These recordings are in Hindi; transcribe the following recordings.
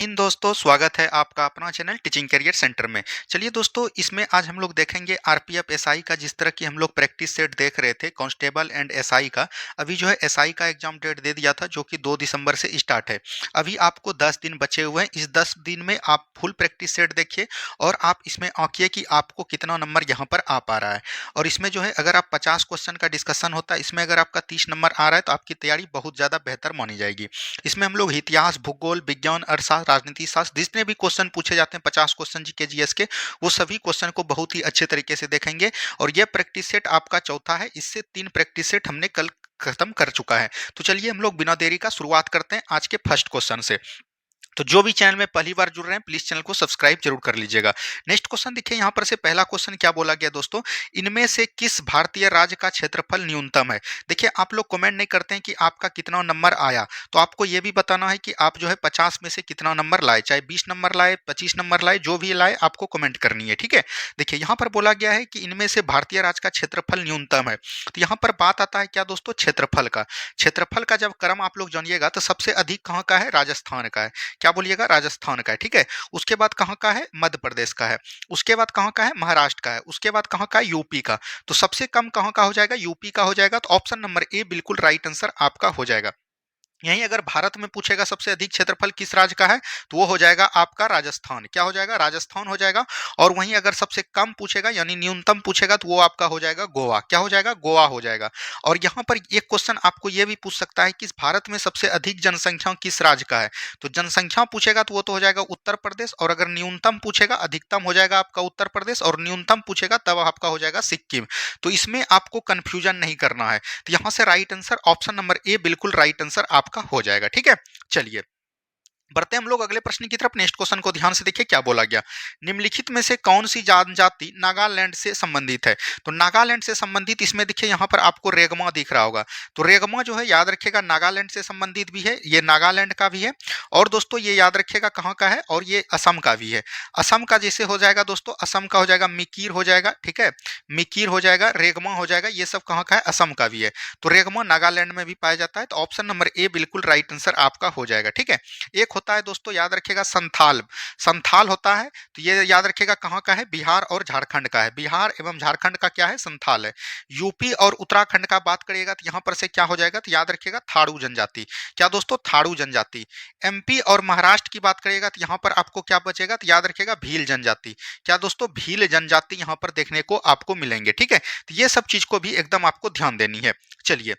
इन दोस्तों स्वागत है आपका अपना चैनल टीचिंग करियर सेंटर में। चलिए दोस्तों, इसमें आज हम लोग देखेंगे आरपीएफ एसआई का। जिस तरह की हम लोग प्रैक्टिस सेट देख रहे थे कांस्टेबल एंड एसआई का, अभी जो है एसआई का एग्जाम डेट दे दिया था जो कि 2 दिसंबर से स्टार्ट है। अभी आपको 10 दिन बचे हुए हैं। इस 10 दिन में आप फुल प्रैक्टिस सेट देखिए और आप इसमें आंकिए कि आपको कितना नंबर यहाँ पर आ पा रहा है। और इसमें जो है अगर आप 50 क्वेश्चन का डिस्कशन होता है, इसमें अगर आपका 30 नंबर आ रहा है तो आपकी तैयारी बहुत ज़्यादा बेहतर मानी जाएगी। इसमें हम लोग इतिहास, भूगोल, विज्ञान, अर्थशास्त्र, राजनीति शास्त्र, जितने भी क्वेश्चन पूछे जाते हैं 50 क्वेश्चन जीके जीएस के, वो सभी क्वेश्चन को बहुत ही अच्छे तरीके से देखेंगे। और ये प्रैक्टिस सेट आपका चौथा है। इससे 3 प्रैक्टिस सेट हमने कल खत्म कर चुका है। तो चलिए हम लोग बिना देरी का शुरुआत करते हैं आज के फर्स्ट क्वेश्चन से। तो जो भी चैनल में पहली बार जुड़ रहे हैं प्लीज चैनल को सब्सक्राइब जरूर कर लीजिएगा। नेक्स्ट क्वेश्चन देखिए, यहाँ पर से पहला क्वेश्चन क्या बोला गया दोस्तों, इनमें से किस भारतीय राज्य का क्षेत्रफल न्यूनतम है। देखिए, आप लोग कमेंट नहीं करते हैं कि आपका कितना नंबर आया, तो आपको यह भी बताना है कि आप जो है 50 में से कितना नंबर लाए, चाहे 20 नंबर लाए, 25 नंबर लाए, जो भी लाए आपको कमेंट करनी है। ठीक है, देखिए यहाँ पर बोला गया है कि इनमें से भारतीय राज्य का क्षेत्रफल न्यूनतम है। तो यहाँ पर बात आता है क्या दोस्तों, क्षेत्रफल का। क्षेत्रफल का जब क्रम आप लोग जानिएगा तो सबसे अधिक कहाँ का है, राजस्थान का है। क्या बोलिएगा, राजस्थान का है। ठीक है, उसके बाद कहाँ का है, मध्य प्रदेश का है। उसके बाद कहाँ का है, महाराष्ट्र का है। उसके बाद कहाँ का है, यूपी का। तो सबसे कम कहाँ का हो जाएगा, यूपी का हो जाएगा। तो ऑप्शन नंबर ए बिल्कुल राइट आंसर आपका हो जाएगा। यहीं अगर भारत में पूछेगा सबसे अधिक क्षेत्रफल किस राज्य का है, तो वो हो जाएगा आपका राजस्थान। क्या हो जाएगा, राजस्थान हो जाएगा। और वहीं अगर सबसे कम पूछेगा यानी न्यूनतम पूछेगा तो वो आपका हो जाएगा गोवा। क्या हो जाएगा, गोवा हो जाएगा। और यहाँ पर एक क्वेश्चन आपको ये भी पूछ सकता है कि भारत में सबसे अधिक जनसंख्या किस राज्य का है। तो जनसंख्या पूछेगा तो वो तो हो जाएगा उत्तर प्रदेश। और अगर न्यूनतम पूछेगा, अधिकतम हो जाएगा आपका उत्तर प्रदेश, और न्यूनतम पूछेगा तब आपका हो जाएगा सिक्किम। तो इसमें आपको कंफ्यूजन नहीं करना है। तो यहाँ से right answer option number A बिल्कुल राइट आंसर आपका हो जाएगा। ठीक है, चलिए बढ़ते हम लोग अगले प्रश्न की तरफ। नेक्स्ट क्वेश्चन को ध्यान से देखिए क्या बोला गया, निम्नलिखित में से कौन सी जनजाति नागालैंड से संबंधित है। तो नागालैंड से संबंधित इसमें देखिए यहाँ पर आपको रेगमा दिख रहा होगा। तो रेगमा जो है याद रखिएगा नागालैंड से संबंधित भी है, ये नागालैंड का भी है। और दोस्तों ये याद रखिएगा कहाँ का है, और ये असम का भी है। असम का जैसे हो जाएगा दोस्तों, असम का हो जाएगा मिकीर हो जाएगा। ठीक है, मिकीर हो जाएगा, रेगमा हो जाएगा। ये सब कहाँ का है, असम का भी है। तो रेगमा नागालैंड में भी पाया जाता है। तो ऑप्शन नंबर ए बिल्कुल राइट आंसर आपका हो जाएगा। ठीक है, एक होता है दोस्तों याद रखिएगा संथाल। संथाल होता है, तो ये याद रखिएगा कहाँ का है, बिहार और झारखंड का है। बिहार एवं झारखंड का क्या है, संथाल है। यूपी और उत्तराखंड का बात करिएगा तो यहाँ पर से क्या हो जाएगा, तो याद रखिएगा थाड़ू जनजाति। क्या दोस्तों, थाड़ू जनजाति। एमपी और महाराष्ट्र की बात करिएगा तो यहाँ पर आपको क्या बचेगा, तो याद रखिएगा भील जनजाति। क्या दोस्तों, भील जनजाति यहाँ पर देखने को आपको मिलेंगे। ठीक है, तो ये सब चीज को भी एकदम आपको ध्यान देनी है। चलिए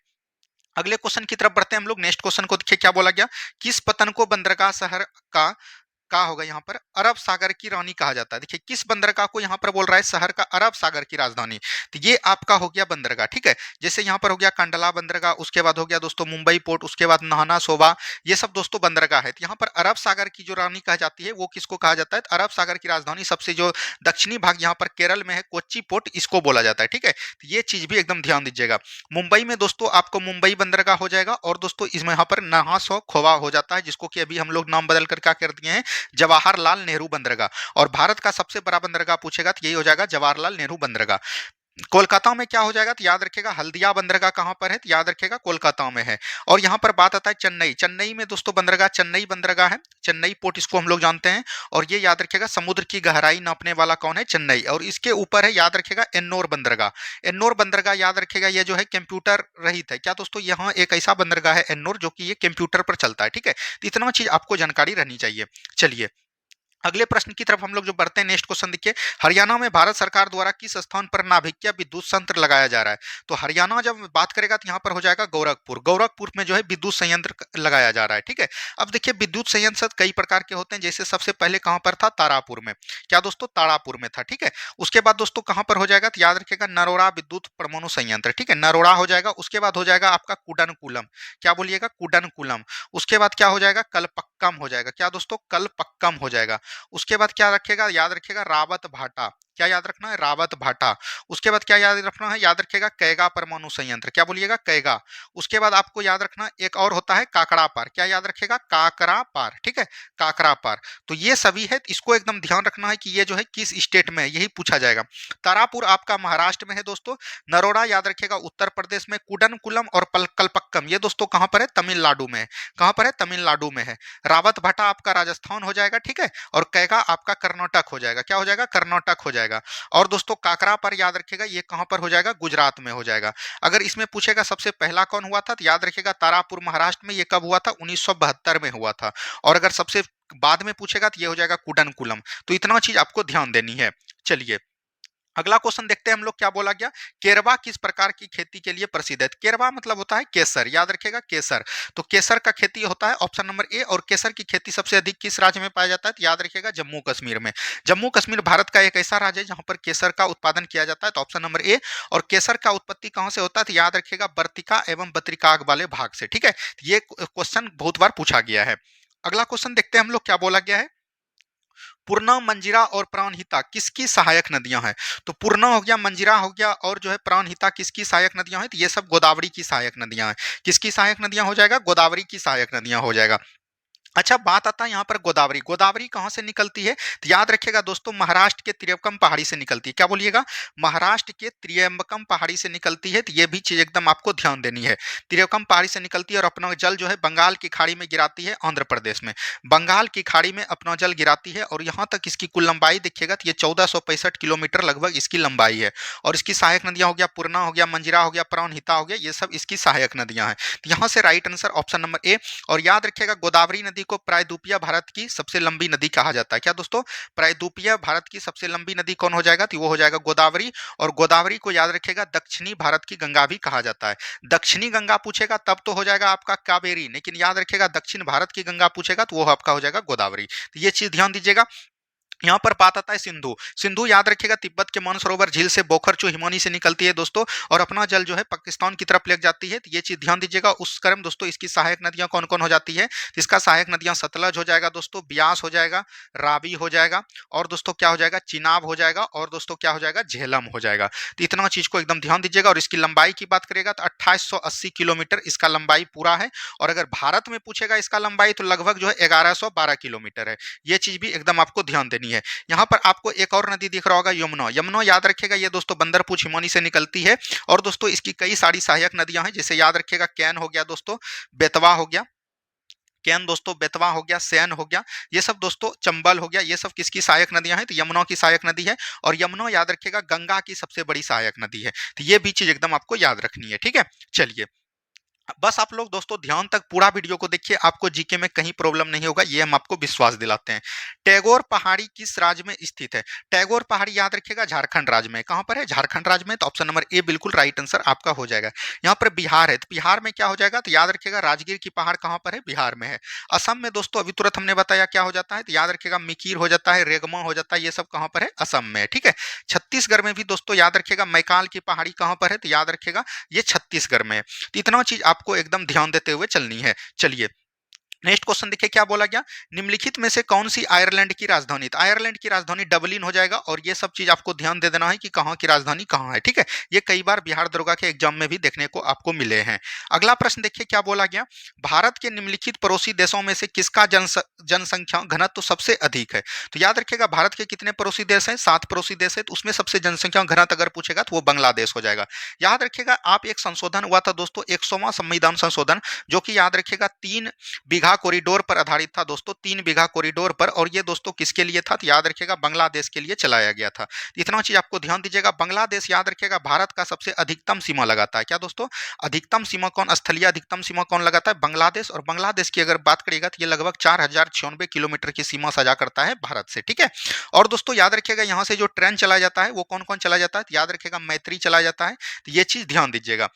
अगले क्वेश्चन की तरफ बढ़ते हैं हम लोग। नेक्स्ट क्वेश्चन को देखिए क्या बोला गया, किस पतन को बंदरगाह शहर का होगा यहाँ पर अरब सागर की रानी कहा जाता है। देखिए किस बंदरगाह को यहाँ पर बोल रहा है शहर का अरब सागर की राजधानी। तो ये आपका हो गया बंदरगाह। ठीक है, जैसे यहाँ पर हो गया कंडला बंदरगाह, उसके बाद हो गया दोस्तों मुंबई पोर्ट, उसके बाद नाहना सोबा, ये सब दोस्तों बंदरगाह है। तो यहाँ पर अरब सागर की जो रानी कहा जाती है वो किसको कहा जाता है, अरब सागर की राजधानी सबसे जो दक्षिणी भाग यहाँ पर केरल में है, कोच्चि पोर्ट, इसको बोला जाता है। ठीक है, तो ये चीज भी एकदम ध्यान दीजिएगा। मुंबई में दोस्तों आपको मुंबई बंदरगाह हो जाएगा। और दोस्तों इसमें यहाँ पर नहा सो खोवा हो जाता है, जिसको कि अभी हम लोग नाम बदल कर क्या कर दिए हैं, जवाहरलाल नेहरू बंदरगाह। और भारत का सबसे बड़ा बंदरगाह पूछेगा तो यही हो जाएगा जवाहरलाल नेहरू बंदरगाह। कोलकाता में क्या हो जाएगा, तो याद रखिएगा हल्दिया बंदरगाह कहां पर है, तो याद रखिएगा कोलकाता में है। और यहां पर बात आता है चेन्नई। चेन्नई में दोस्तों बंदरगाह चेन्नई बंदरगाह है, चेन्नई पोर्ट इसको हम लोग जानते हैं। और ये याद रखिएगा समुद्र की गहराई नापने वाला कौन है, चेन्नई। और इसके ऊपर है याद रखिएगा एन्नोर बंदरगाह। एन्नोर बंदरगाह याद रखिएगा ये जो है कंप्यूटर रहित है। क्या दोस्तों, यहाँ एक ऐसा बंदरगाह है एन्नोर जो कि ये कंप्यूटर पर चलता है। ठीक है, तो इतना चीज आपको जानकारी रहनी चाहिए। चलिए अगले प्रश्न की तरफ हम लोग जो बढ़ते हैं। नेक्स्ट क्वेश्चन देखिए, हरियाणा में भारत सरकार द्वारा किस स्थान पर नाभिकीय विद्युत संयंत्र लगाया जा रहा है। तो हरियाणा जब बात करेगा तो यहाँ पर हो जाएगा गोरखपुर। गोरखपुर में जो है विद्युत संयंत्र लगाया जा रहा है। ठीक है, अब देखिए विद्युत संयंत्र कई प्रकार के होते हैं। जैसे सबसे पहले कहाँ पर था, तारापुर में। क्या दोस्तों, तारापुर में था। ठीक है, उसके बाद दोस्तों कहाँ पर हो जाएगा, तो याद रखिएगा नरोड़ा विद्युत परमाणु संयंत्र। ठीक है, नरोड़ा हो जाएगा। उसके बाद हो जाएगा आपका कुडनकुलम। क्या बोलिएगा, कुडनकुलम। उसके बाद क्या हो जाएगा, कलपक्कम हो जाएगा। क्या दोस्तों, कलपक्कम हो जाएगा। उसके बाद क्या रखेगा, याद रखिएगा रावत भाटा। क्या याद रखना है? रावत भाटा। उसके बाद क्या याद रखना है? याद रखिएगा कैगा परमाणु संयंत्र। क्या बोलिएगा? कैगा। उसके बाद आपको याद रखना एक और होता है काकड़ा पार। क्या याद रखिएगा? काकरा पार, ठीक है, काकरा पार। तो ये सभी है, इसको एकदम ध्यान रखना है कि ये जो है किस स्टेट में है, यही पूछा जाएगा। तारापुर आपका महाराष्ट्र में है दोस्तों। नरोड़ा याद रखिएगा उत्तर प्रदेश में। कुडनकुलम और कलपक्कम ये दोस्तों कहां पर है? तमिलनाडु में है। कहां पर है? तमिलनाडु में है। रावत भाटा आपका राजस्थान हो जाएगा, ठीक है, और कैगा आपका कर्नाटक हो जाएगा। क्या हो जाएगा? कर्नाटक हो जाएगा। और दोस्तों काकरा पर याद रखिएगा ये कहां पर हो जाएगा? गुजरात में हो जाएगा। अगर इसमें पूछेगा सबसे पहला कौन हुआ था, तो याद रखिएगा तारापुर महाराष्ट्र में। ये कब हुआ था? 1972 में हुआ था। और अगर सबसे बाद में पूछेगा तो ये हो जाएगा कुडनकुलम। तो इतना चीज आपको ध्यान देनी है। चलिए अगला क्वेश्चन देखते हैं हम लोग क्या बोला गया। केरवा किस प्रकार की खेती के लिए प्रसिद्ध है? केरवा मतलब होता है केसर, याद रखिएगा केसर। तो केसर का खेती होता है ऑप्शन नंबर ए। और केसर की खेती सबसे अधिक किस राज्य में पाया जाता है? तो याद रखिएगा जम्मू कश्मीर में। जम्मू कश्मीर भारत का एक ऐसा राज्य है जहां पर केसर का उत्पादन किया जाता है, तो ऑप्शन नंबर ए। और केसर का उत्पत्ति कहां से होता है? तो याद रखिएगा वर्तिका एवं बद्रिकाग वाले भाग से, ठीक है। ये क्वेश्चन बहुत बार पूछा गया है। अगला क्वेश्चन देखते हैं हम लोग क्या बोला गया है। पूर्णा, मंजिरा और प्राणहिता किसकी सहायक नदियां हैं? तो पूर्णा हो गया, मंजिरा हो गया, और जो है प्राणहिता किसकी सहायक नदियां हैं? तो ये सब गोदावरी की सहायक नदियां हैं। किसकी सहायक नदियां हो जाएगा? गोदावरी की सहायक नदियां हो जाएगा। अच्छा बात आता है यहाँ पर गोदावरी। गोदावरी कहाँ से निकलती है? तो याद रखिएगा दोस्तों महाराष्ट्र के त्रियंबकम पहाड़ी से निकलती है। क्या बोलिएगा? महाराष्ट्र के त्रियंबकम पहाड़ी से निकलती है। तो ये भी चीज एकदम आपको ध्यान देनी है। त्रियंबकम पहाड़ी से निकलती है और अपना जल जो है बंगाल की खाड़ी में गिराती है, आंध्र प्रदेश में। बंगाल की खाड़ी में अपना जल गिराती है और यहाँ तक इसकी कुल लंबाई देखिएगा तो ये 1465 किलोमीटर लगभग इसकी लंबाई है। और इसकी सहायक नदियां हो गया पूर्णा हो गया, मंजिरा हो गया, प्राणहिता हो गया, ये सब इसकी सहायक नदियां हैं। तो यहाँ से right answer option number A. और याद रखिएगा गोदावरी नदी को प्रायद्वीपीय भारत की सबसे लंबी नदी कहा जाता है। क्या दोस्तों? प्रायद्वीपीय भारत की सबसे लंबी नदी कौन हो जाएगा? तो वो हो जाएगा गोदावरी। और गोदावरी को याद रखिएगा दक्षिणी भारत की गंगा भी कहा जाता है। दक्षिणी गंगा पूछेगा तब तो हो जाएगा आपका कावेरी, लेकिन याद रखिएगा दक्षिण भारत की गंगा पूछेगा तो वो आपका हो जाएगा गोदावरी। तो ये चीज ध्यान दीजिएगा। यहाँ पर बात आता है सिंधु। सिंधु याद रखिएगा तिब्बत के मानसरोवर झील से बोखरचू हिमानी से निकलती है दोस्तों, और अपना जल जो है पाकिस्तान की तरफ ले जाती है। तो ये चीज ध्यान दीजिएगा। उस क्रम दोस्तों इसकी सहायक नदियां कौन कौन हो जाती है? तो इसका सहायक नदियां सतलज हो जाएगा दोस्तों, ब्यास हो जाएगा, रावी हो जाएगा, और दोस्तों क्या हो जाएगा? चिनाब हो जाएगा, और दोस्तों क्या हो जाएगा? झेलम हो जाएगा। तो इतना चीज को एकदम ध्यान दीजिएगा। और इसकी लंबाई की बात करेगा तो 2880 किलोमीटर इसका लंबाई पूरा है। और अगर भारत में पूछेगा इसका लंबाई तो लगभग जो है 1112 किलोमीटर है। ये चीज भी एकदम आपको ध्यान देनी है। यहाँ पर आपको एक और नदी दिख रहा होगा यमुना। यमुना याद रखिएगा ये दोस्तों बंदरपुर हिमानी से निकलती है। और दोस्तों इसकी कई सारी सहायक नदियां हैं, जैसे याद रखिएगा कैन हो गया दोस्तों, बेतवा हो गया, कैन दोस्तों बेतवा हो गया, सैन हो गया, ये सब दोस्तों चंबल हो गया, ये सब किसकी सहायक नदियां हैं? तो यमुना की सहायक नदी है। और यमुना याद रखिएगा गंगा की सबसे बड़ी सहायक नदी है। तो ये भी चीज एकदम आपको याद रखनी है, ठीक है। चलिए बस आप लोग दोस्तों ध्यान तक पूरा वीडियो को देखिए, आपको जीके में कहीं प्रॉब्लम नहीं होगा, ये हम आपको विश्वास दिलाते हैं। टैगोर पहाड़ी किस राज्य में स्थित है? टैगोर पहाड़ी याद रखिएगा झारखंड राज्य में। कहां पर है? झारखंड राज्य में। तो ऑप्शन नंबर ए बिल्कुल राइट आंसर आपका हो जाएगा। यहाँ पर बिहार है, तो बिहार में क्या हो जाएगा? तो याद रखिएगा राजगीर की पहाड़ कहां पर है? बिहार में है। असम में दोस्तों अभी तुरंत हमने बताया क्या हो जाता है, तो याद रखिएगा मिकीर हो जाता है, रेगमा हो जाता है, ये सब कहां पर है? असम में है, ठीक है। छत्तीसगढ़ में भी दोस्तों याद रखिएगा मैकाल की पहाड़ी कहां पर है? तो याद रखिएगा ये छत्तीसगढ़ में है। तो इतना चीज आपको एकदम ध्यान देते हुए चलनी है। चलिए नेक्स्ट क्वेश्चन देखिए क्या बोला गया। निम्नलिखित में से कौन सी आयरलैंड की राजधानी? तो आयरलैंड की राजधानी डबलिन हो जाएगा। और ये सब चीज आपको ध्यान दे देना है कि कहाँ की राजधानी कहाँ है, ठीक है। ये कई बार बिहार दरोगा के एग्जाम में भी देखने को आपको मिले हैं। अगला प्रश्न देखिए क्या बोला गया। भारत के निम्नलिखित पड़ोसी देशों में से किसका जनसंख्या घनत्व तो सबसे अधिक है? तो याद रखिएगा भारत के कितने पड़ोसी देश हैं? 7 पड़ोसी देश है, तो उसमें सबसे जनसंख्या घनत्व अगर पूछेगा तो वो बांग्लादेश हो जाएगा। याद रखिएगा आप एक संशोधन हुआ था दोस्तों 100वां संविधान संशोधन, जो कि याद रखिएगा 3 बीघा कॉरिडोर पर आधारित था दोस्तों, 3 बीघा कॉरिडोर पर। और ये दोस्तों किसके लिए था? तो याद रखिएगा बांग्लादेश के लिए चलाया गया था। इतना चीज आपको ध्यान दीजिएगा। बांग्लादेश याद रखिएगा भारत का सबसे अधिकतम सीमा लगाता है। क्या दोस्तों? अधिकतम सीमा कौन, स्थलीय अधिकतम सीमा कौन लगाता है? बांग्लादेश। और बांग्लादेश की अगर बात करिएगा तो ये लगभग 4096 किलोमीटर की सीमा सजा करता है भारत से, ठीक है। और दोस्तों याद रखिएगा यहाँ से जो ट्रेन चलाया जाता है वो कौन कौन चला जाता है? तो याद रखिएगा मैत्री चला जाता है। तो ये चीज ध्यान दीजिएगा।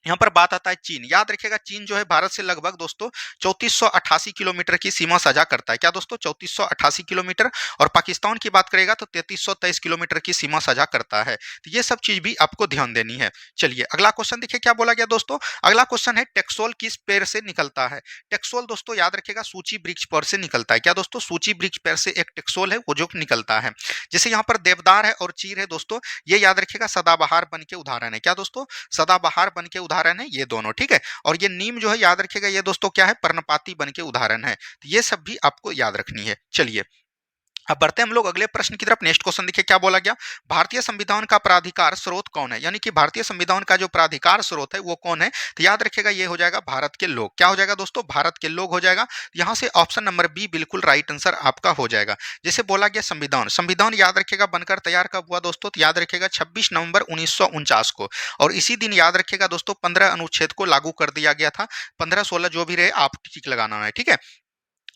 यहाँ पर बात आता है चीन। याद रखिएगा चीन जो है भारत से लगभग दोस्तों 3488 किलोमीटर की सीमा साझा करता है। क्या दोस्तों 3488 किलोमीटर। और पाकिस्तान की बात करेगा तो 3323 किलोमीटर की सीमा साझा करता है। तो ये सब चीज भी आपको ध्यान देनी है। चलिए अगला क्वेश्चन देखिए क्या बोला गया दोस्तों। अगला क्वेश्चन है टेक्सोल किस पेड़ से निकलता है। टेक्सोल दोस्तों याद रखिएगा सूची वृक्ष पर से निकलता है। क्या दोस्तों सूची वृक्ष पेड़ से एक टेक्सोल है वो जो निकलता है। जैसे यहाँ पर देवदार है और चीर है दोस्तों, ये याद रखिएगा सदाबहार बन के उदाहरण है। क्या दोस्तों सदाबहार बन के उदाहरण है ये दोनों, ठीक है। और ये नीम जो है याद रखिएगा ये दोस्तों क्या है पर्णपाती बन के उदाहरण है। तो ये सब भी आपको याद रखनी है। चलिए अब बढ़ते हैं हम लोग अगले प्रश्न की तरफ। नेक्स्ट क्वेश्चन देखिए क्या बोला गया। भारतीय संविधान का प्राधिकार स्रोत कौन है। यानी कि भारतीय संविधान का जो प्राधिकार स्रोत है वो कौन है। तो याद रखिएगा ये हो जाएगा भारत के लोग। क्या हो जाएगा दोस्तों भारत के लोग हो जाएगा। यहाँ से ऑप्शन नंबर बी बिल्कुल राइट आंसर आपका हो जाएगा। जैसे बोला गया संविधान, संविधान याद रखिएगा बनकर तैयार कब हुआ दोस्तों। तो याद रखिएगा 26 नवंबर 1949 को। और इसी दिन याद रखिएगा दोस्तों 15 अनुच्छेद को लागू कर दिया गया था। 15-16 जो भी रहे आप ठीक लगाना है, ठीक है।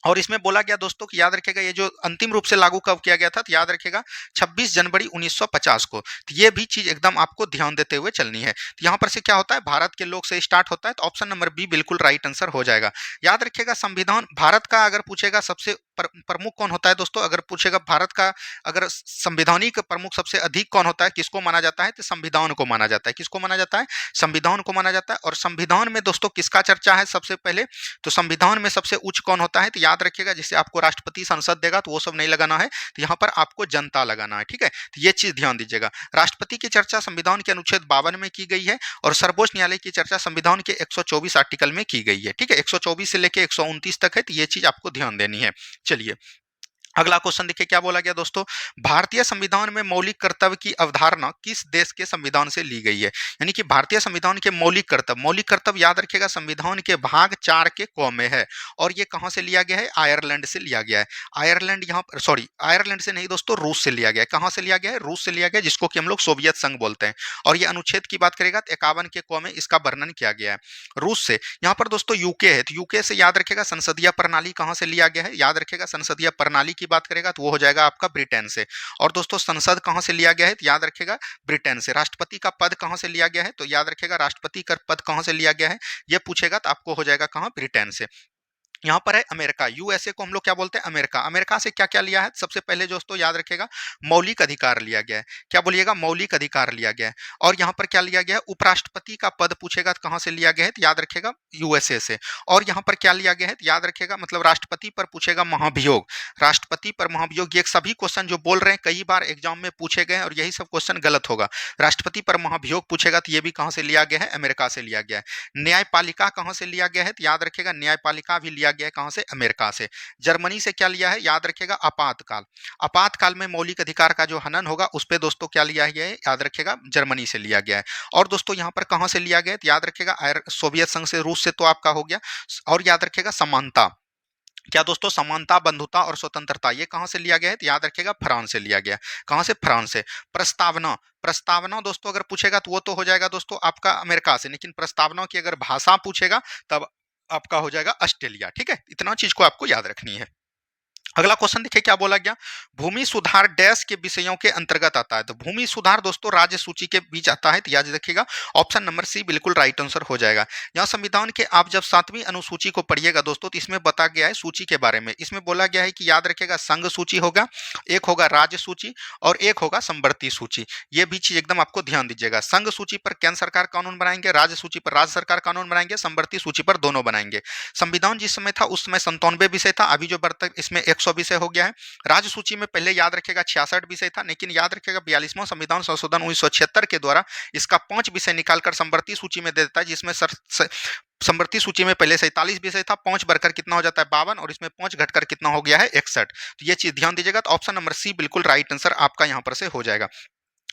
और इसमें बोला गया दोस्तों कि याद रखिएगा ये जो अंतिम रूप से लागू कब किया गया था। तो याद रखिएगा 26 जनवरी 1950 को। तो ये भी चीज एकदम आपको ध्यान देते हुए चलनी है। तो यहाँ पर से क्या होता है भारत के लोग से स्टार्ट होता है। तो ऑप्शन नंबर बी बिल्कुल राइट आंसर हो जाएगा। याद रखिएगा संविधान भारत का अगर पूछेगा सबसे प्रमुख कौन होता है दोस्तों, अगर पूछेगा भारत का अगर संवैधानिक प्रमुख सबसे अधिक कौन होता है किसको माना जाता है तो संविधान को माना जाता है। किसको माना जाता है संविधान को माना जाता है। और संविधान में दोस्तों किसका चर्चा है सबसे पहले, तो संविधान में सबसे उच्च कौन होता है। तो याद रखिएगा जैसे आपको राष्ट्रपति संसद देगा तो वो सब नहीं लगाना है। तो यहाँ पर आपको जनता लगाना है, ठीक है। तो ये चीज ध्यान दीजिएगा। राष्ट्रपति की चर्चा संविधान के अनुच्छेद 52 में की गई है। और सर्वोच्च न्यायालय की चर्चा संविधान के 124 आर्टिकल में की गई है, ठीक है। 124 से लेकर 129 तक है। तो ये चीज आपको ध्यान देनी है। चलिए अगला क्वेश्चन देखिए क्या बोला गया दोस्तों। भारतीय संविधान में मौलिक कर्तव्य की अवधारणा किस देश के संविधान से ली गई है। यानी कि भारतीय संविधान के मौलिक कर्तव्य याद रखिएगा संविधान के भाग 4 के क में है। और ये कहां से लिया गया है आयरलैंड से लिया गया है। आयरलैंड यहाँ पर सॉरी आयरलैंड से नहीं दोस्तों रूस से लिया गया है। कहां से लिया गया है रूस से लिया गया है, जिसको कि हम लोग सोवियत संघ बोलते हैं। और ये अनुच्छेद की बात करेगा तो 51 के क में इसका वर्णन किया गया है रूस से। यहाँ पर दोस्तों यूके है। तो यूके से याद रखेगा संसदीय प्रणाली कहां से लिया गया है। याद रखेगा संसदीय प्रणाली की बात करेगा तो वो हो जाएगा आपका ब्रिटेन से। और दोस्तों संसद कहां से लिया गया है तो याद रखेगा ब्रिटेन से। राष्ट्रपति का पद कहां से लिया गया है तो याद रखेगा राष्ट्रपति का पद कहां से लिया गया है ये पूछेगा तो आपको हो जाएगा कहां ब्रिटेन से। यहाँ पर है अमेरिका। यूएसए को हम लोग क्या बोलते हैं अमेरिका। अमेरिका से क्या क्या लिया है सबसे पहले दोस्तों याद रखेगा मौलिक अधिकार लिया गया है। क्या बोलिएगा मौलिक अधिकार लिया गया है। और यहाँ पर क्या लिया गया है उपराष्ट्रपति का पद पूछेगा तो कहाँ से लिया गया है तो याद रखेगा यूएसए से। और यहाँ पर क्या लिया गया है तो याद रखेगा मतलब राष्ट्रपति पर पूछेगा महाभियोग। राष्ट्रपति पर महाभियोग ये सभी क्वेश्चन जो बोल रहे हैं कई बार एग्जाम में पूछे गए हैं और यही सब क्वेश्चन गलत होगा। राष्ट्रपति पर महाभियोग पूछेगा तो ये भी कहाँ से लिया गया है अमेरिका से लिया गया है। न्यायपालिका कहाँ से लिया गया है तो याद रखेगा न्यायपालिका भी लिया गया है कहां से अमेरिका से। जर्मनी से क्या लिया है याद रखेगा आपातकाल। आपातकाल में मौलिक अधिकार का जो हनन होगा उस पे दोस्तों क्या लिया गया है याद रखेगा जर्मनी से लिया गया है। और दोस्तों यहाँ पर कहां से लिया गया है तो याद रखेगा सोवियत संघ से रूस से तो आपका हो गया। और याद रखेगा समानता। क्या दोस्तों समानता बंधुता और स्वतंत्रता ये कहां से लिया गया है तो याद रखेगा फ्रांस से लिया गया। कहां से फ्रांस से। प्रस्तावना प्रस्तावना दोस्तों अगर पूछेगा तो वो तो हो जाएगा दोस्तों आपका अमेरिका से। लेकिन प्रस्तावना की अगर भाषा पूछेगा तब आपका हो जाएगा ऑस्ट्रेलिया, ठीक है। इतना चीज को आपको याद रखनी है। अगला क्वेश्चन देखिए क्या बोला गया। भूमि सुधार डैश के विषयों के अंतर्गत आता है। तो भूमि सुधार दोस्तों राज्य सूची के बीच आता है। तो याद रखिएगा ऑप्शन नंबर सी बिल्कुल राइट आंसर हो जाएगा। यहाँ संविधान के आप जब 7वीं अनुसूची को पढ़िएगा दोस्तों तो इसमें बता गया है सूची के बारे में। इसमें बोला गया है कि याद रखिएगा संघ सूची होगा, एक होगा राज्य सूची और एक होगा समवर्ती सूची। ये भी चीज एकदम आपको ध्यान दीजिएगा। संघ सूची पर केंद्र सरकार कानून बनाएंगे, राज्य सूची पर राज्य सरकार कानून बनाएंगे, समवर्ती सूची पर दोनों बनाएंगे। संविधान जिस समय था उस समय 97 विषय था, अभी जो बढ़ता इसमें 100 विषय हो गया है। राज्य सूची में पहले याद रखेगा 66 विषय था, लेकिन याद रखेगा 42वां संविधान संशोधन 1976 के द्वारा इसका 5 विषय निकालकर समवर्ती सूची में दे देता है। जिसमें समवर्ती सूची में पहले 47 विषय था, 5 बढ़कर कितना हो जाता है 52 और इसमें 5 घटकर कितना हो गया है 61। तो ये चीज ध्यान दीजिएगा। तो ऑप्शन नंबर सी बिल्कुल राइट आंसर आपका यहाँ पर से हो जाएगा।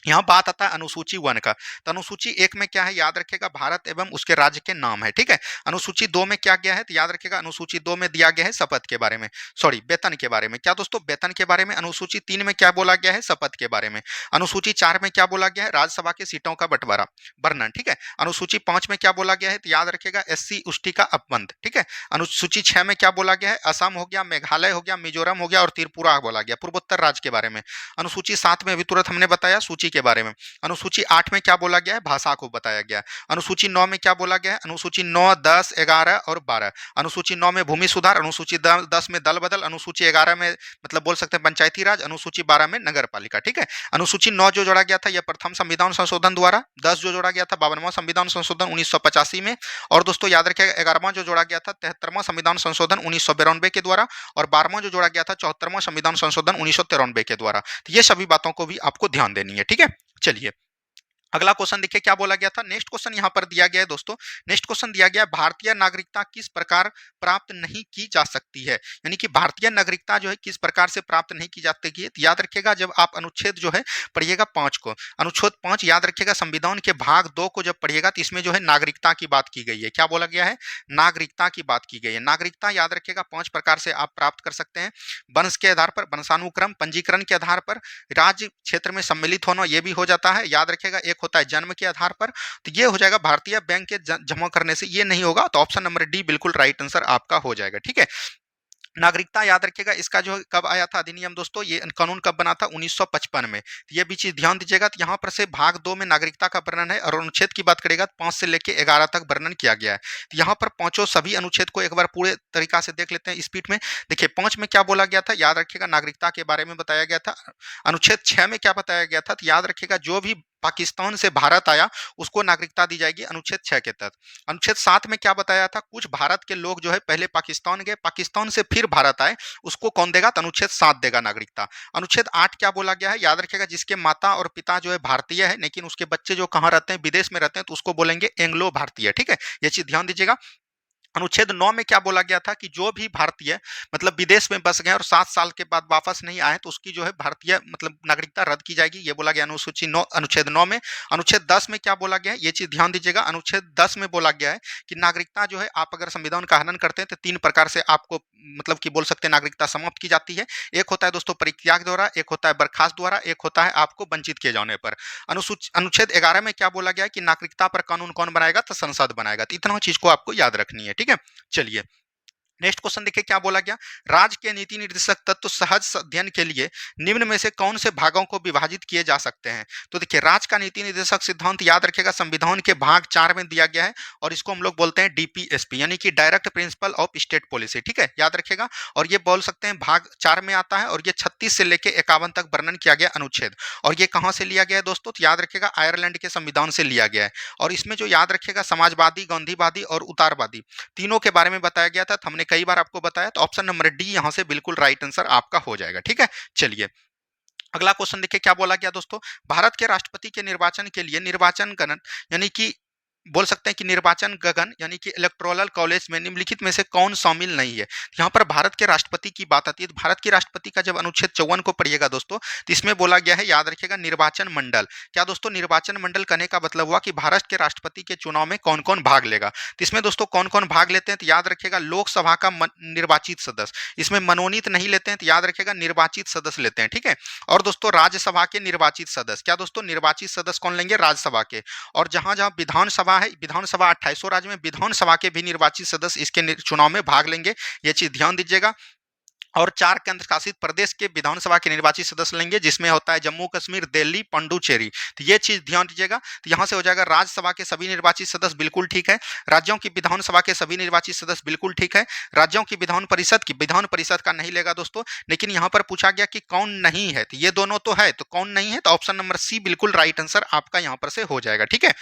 यहाँ बात आता है अनुसूची 1 का। तो अनुसूची 1 में क्या है याद रखेगा भारत एवं उसके राज्य के नाम है, ठीक है। अनुसूची 2 में क्या गया है तो याद रखेगा अनुसूची 2 में दिया गया है शपथ के बारे में, सॉरी वेतन के बारे में। क्या दोस्तों वेतन के बारे में। अनुसूची 3 में क्या बोला गया है शपथ के बारे में। अनुसूची 4 में क्या बोला गया है राज्यसभा के सीटों का बंटवारा वर्णन, ठीक है। अनुसूची 5 में क्या बोला गया है तो याद रखेगा SC ST का अपबंध, ठीक है। अनुसूची 6 में क्या बोला गया है असम हो गया, मेघालय हो गया, मिजोरम हो गया और त्रिपुरा बोला गया पूर्वोत्तर राज्य के बारे में। अनुसूची 7 में अभी तुरंत हमने बताया सूची के बारे में। अनुसूची 8 में क्या बोला गया है, भाषा को बताया गया है। अनुसूची 9 में क्या बोला गया है, अनुसूची 9, 10, 11 और 12। अनुसूची 9 में भूमि सुधार, अनुसूची 10 में दल बदल, अनुसूची 11 में मतलब बोल सकते हैं पंचायती राज, अनुसूची 12 में नगर पालिका। ठीक है, अनुसूची 9 जो जोड़ा गया था यह प्रथम संविधान संशोधन द्वारा, 10 जो जोड़ा गया था 52वां संविधान संशोधन 1985 में, और दोस्तों याद रखिएगा 11वां जो जोड़ा गया था 73वां संविधान संशोधन 1992 के द्वारा, और 12वां जो जोड़ा गया था 74वां संविधान संशोधन 1993 के द्वारा। तो ये सभी बातों को भी आपको ध्यान देनी है। ठीक है, चलिए अगला क्वेश्चन देखिए क्या बोला गया था। नेक्स्ट क्वेश्चन यहाँ पर दिया गया है दोस्तों। नेक्स्ट क्वेश्चन दिया गया है, भारतीय नागरिकता किस प्रकार प्राप्त नहीं की जा सकती है, यानी कि भारतीय नागरिकता जो है किस प्रकार से प्राप्त नहीं की जा सकती है। तो याद रखिएगा जब आप अनुच्छेद जो है पढ़िएगा 5 को, अनुच्छेद 5 याद रखिएगा संविधान के भाग 2 को जब पढ़िएगा तो इसमें जो है नागरिकता की बात की गई है। क्या बोला गया है, नागरिकता की बात की गई है। नागरिकता याद रखिएगा 5 प्रकार से आप प्राप्त कर सकते हैं। वंश के आधार पर, वंशानुक्रम, पंजीकरण के आधार पर, राज्य क्षेत्र में सम्मिलित होना ये भी हो जाता है। याद रखिएगा एक होता है जन्म के आधार पर, तो ये हो जाएगा भारतीय बैंक के जमा करने से, ये नहीं होगा। तो ऑप्शन नंबर डी बिल्कुल राइट आंसर आपका हो जाएगा। ठीक है, नागरिकता याद रखिएगा इसका जो कब आया था अधिनियम दोस्तों, ये कानून कब बना था 1955 में। तो ये भी चीज ध्यान दीजिएगा। तो यहाँ पर से भाग 2 में नागरिकता का वर्णन है, और अनुच्छेद की बात करेगा 5 से लेके 11 तक वर्णन किया गया है। तो यहाँ पर पांचों सभी अनुच्छेद को एक बार पूरे तरीका से देख लेते हैं स्पीड में। देखिए 5 में क्या बोला गया था, याद रखिएगा नागरिकता के बारे में बताया गया था। अनुच्छेद 6 में क्या बताया गया था, तो याद रखिएगा जो भी पाकिस्तान से भारत आया उसको नागरिकता दी जाएगी अनुच्छेद 6 के तहत। अनुच्छेद 7 में क्या बताया था, कुछ भारत के लोग जो है पहले पाकिस्तान गए, पाकिस्तान से फिर भारत आए, उसको कौन देगा, तो अनुच्छेद 7 देगा नागरिकता। अनुच्छेद 8 क्या बोला गया है, याद रखिएगा जिसके माता और पिता जो है भारतीय है लेकिन उसके बच्चे जो कहाँ रहते हैं, विदेश में रहते हैं, तो उसको बोलेंगे एंग्लो भारतीय। ठीक है, ये चीज ध्यान दीजिएगा। अनुच्छेद 9 में क्या बोला गया था कि जो भी भारतीय मतलब विदेश में बस गए और 7 साल के बाद वापस नहीं आए तो उसकी जो है भारतीय मतलब नागरिकता रद्द की जाएगी, ये बोला गया अनुसूची 9 अनुच्छेद 9 में। अनुच्छेद 10 में क्या बोला गया है, ये चीज ध्यान दीजिएगा। अनुच्छेद 10 में बोला गया है कि नागरिकता जो है आप अगर संविधान का हनन करते हैं तो 3 प्रकार से आपको मतलब कि बोल सकते हैं नागरिकता समाप्त की जाती है। एक होता है दोस्तों परित्याग द्वारा, एक होता है बर्खास्त द्वारा, एक होता है आपको वंचित किए जाने पर। अनुच्छेद 11 में क्या बोला गया है कि नागरिकता पर कानून कौन बनाएगा, तो संसद बनाएगा। तो इतना चीज को आपको याद रखनी है। ठीक है, चलिए नेक्स्ट क्वेश्चन देखिए क्या बोला गया। राज्य के नीति निर्देशक तत्व सहज अध्ययन के लिए निम्न में से कौन से भागों को विभाजित किए जा सकते हैं। तो देखिए राज्य का नीति निर्देशक सिद्धांत याद रखिएगा संविधान के भाग 4 में दिया गया है, और इसको हम लोग बोलते हैं डीपीएसपी यानी कि direct principle of state policy. ठीक है, याद रखिएगा। और ये बोल सकते हैं भाग 4 में आता है, और ये 36 से लेकर 51 तक वर्णन किया गया अनुच्छेद। और ये कहाँ से लिया गया है दोस्तों, तो याद रखिएगा आयरलैंड के संविधान से लिया गया है। और इसमें जो याद रखिएगा समाजवादी, गांधीवादी और उदारवादी तीनों के बारे में बताया गया था। तो हमने कई बार आपको बताया, तो ऑप्शन नंबर डी यहां से बिल्कुल राइट आंसर आपका हो जाएगा। ठीक है, चलिए अगला क्वेश्चन देखिए क्या बोला गया दोस्तों। भारत के राष्ट्रपति के निर्वाचन के लिए निर्वाचन गणन यानी कि बोल सकते हैं कि निर्वाचन गगन यानी कि इलेक्टोरल कॉलेज में निम्नलिखित में से कौन शामिल नहीं है। यहाँ पर भारत के राष्ट्रपति की बात आती है, तो भारत के राष्ट्रपति का जब अनुच्छेद 54 को पढ़िएगा दोस्तों, तो इसमें बोला गया है याद रखिएगा निर्वाचन मंडल। क्या दोस्तों, निर्वाचन मंडल कहने का मतलब हुआ कि भारत के राष्ट्रपति के चुनाव में कौन कौन भाग लेगा। तो इसमें दोस्तों कौन कौन भाग लेते हैं, तो याद रखिएगा लोकसभा का निर्वाचित सदस्य, इसमें मनोनीत नहीं लेते हैं, तो याद रखिएगा निर्वाचित सदस्य लेते हैं। ठीक है, और दोस्तों राज्यसभा के निर्वाचित सदस्य, क्या दोस्तों निर्वाचित सदस्य कौन लेंगे, राज्यसभा के। और जहां जहां विधानसभा है, विधानसभा 28 राज्य में विधानसभा के भी निर्वाचित सदस्य इसके चुनाव में भाग लेंगे, ये चीज ध्यान दीजिएगा। और 4 केंद्र शासित प्रदेश के विधानसभा के निर्वाचित सदस्य लेंगे, जिसमें होता है जम्मू कश्मीर, दिल्ली, पुडुचेरी। तो ये चीज ध्यान दीजिएगा। तो यहां से हो जाएगा राज्यसभा के सभी निर्वाचित सदस्य, बिल्कुल ठीक है। राज्यों की विधानसभा के सभी निर्वाचित सदस्य, बिल्कुल ठीक है। राज्यों की विधान परिषद का नहीं लेगा दोस्तों। लेकिन यहाँ पर पूछा गया कि कौन नहीं है, तो ये दोनों तो है, तो कौन नहीं है, तो ऑप्शन नंबर सी बिल्कुल राइट आंसर आपका यहाँ पर से हो जाएगा। ठीक है,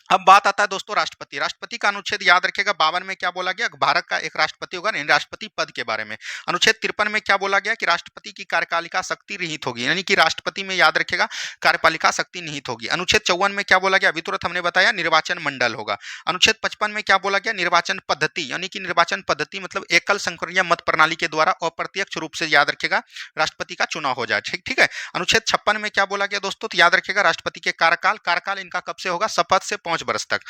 अब बात आता है दोस्तों राष्ट्रपति। राष्ट्रपति का अनुच्छेद याद रखेगा 52 में क्या बोला गया, भारत का एक राष्ट्रपति होगा, राष्ट्रपति पद के बारे में। अनुच्छेद 53 में क्या बोला गया कि राष्ट्रपति की कार्यपालिका शक्ति रहित होगी, यानी कि राष्ट्रपति में याद रखेगा कार्यपालिका शक्ति निहित होगी। अनुच्छेद 54 में क्या बोला गया, अभी तुरंत हमने बताया निर्वाचन मंडल होगा। अनुच्छेद 55 में क्या बोला गया, निर्वाचन पद्धति, यानी कि निर्वाचन पद्धति मतलब एकल संक्रमणीय मत प्रणाली के द्वारा अप्रत्यक्ष रूप से याद रखेगा राष्ट्रपति का चुनाव हो जाए। ठीक है। अनुच्छेद 56 में क्या बोला गया दोस्तों, तो याद रखेगा राष्ट्रपति के कार्यकाल इनका कब से होगा, शपथ से 5 वर्ष तक।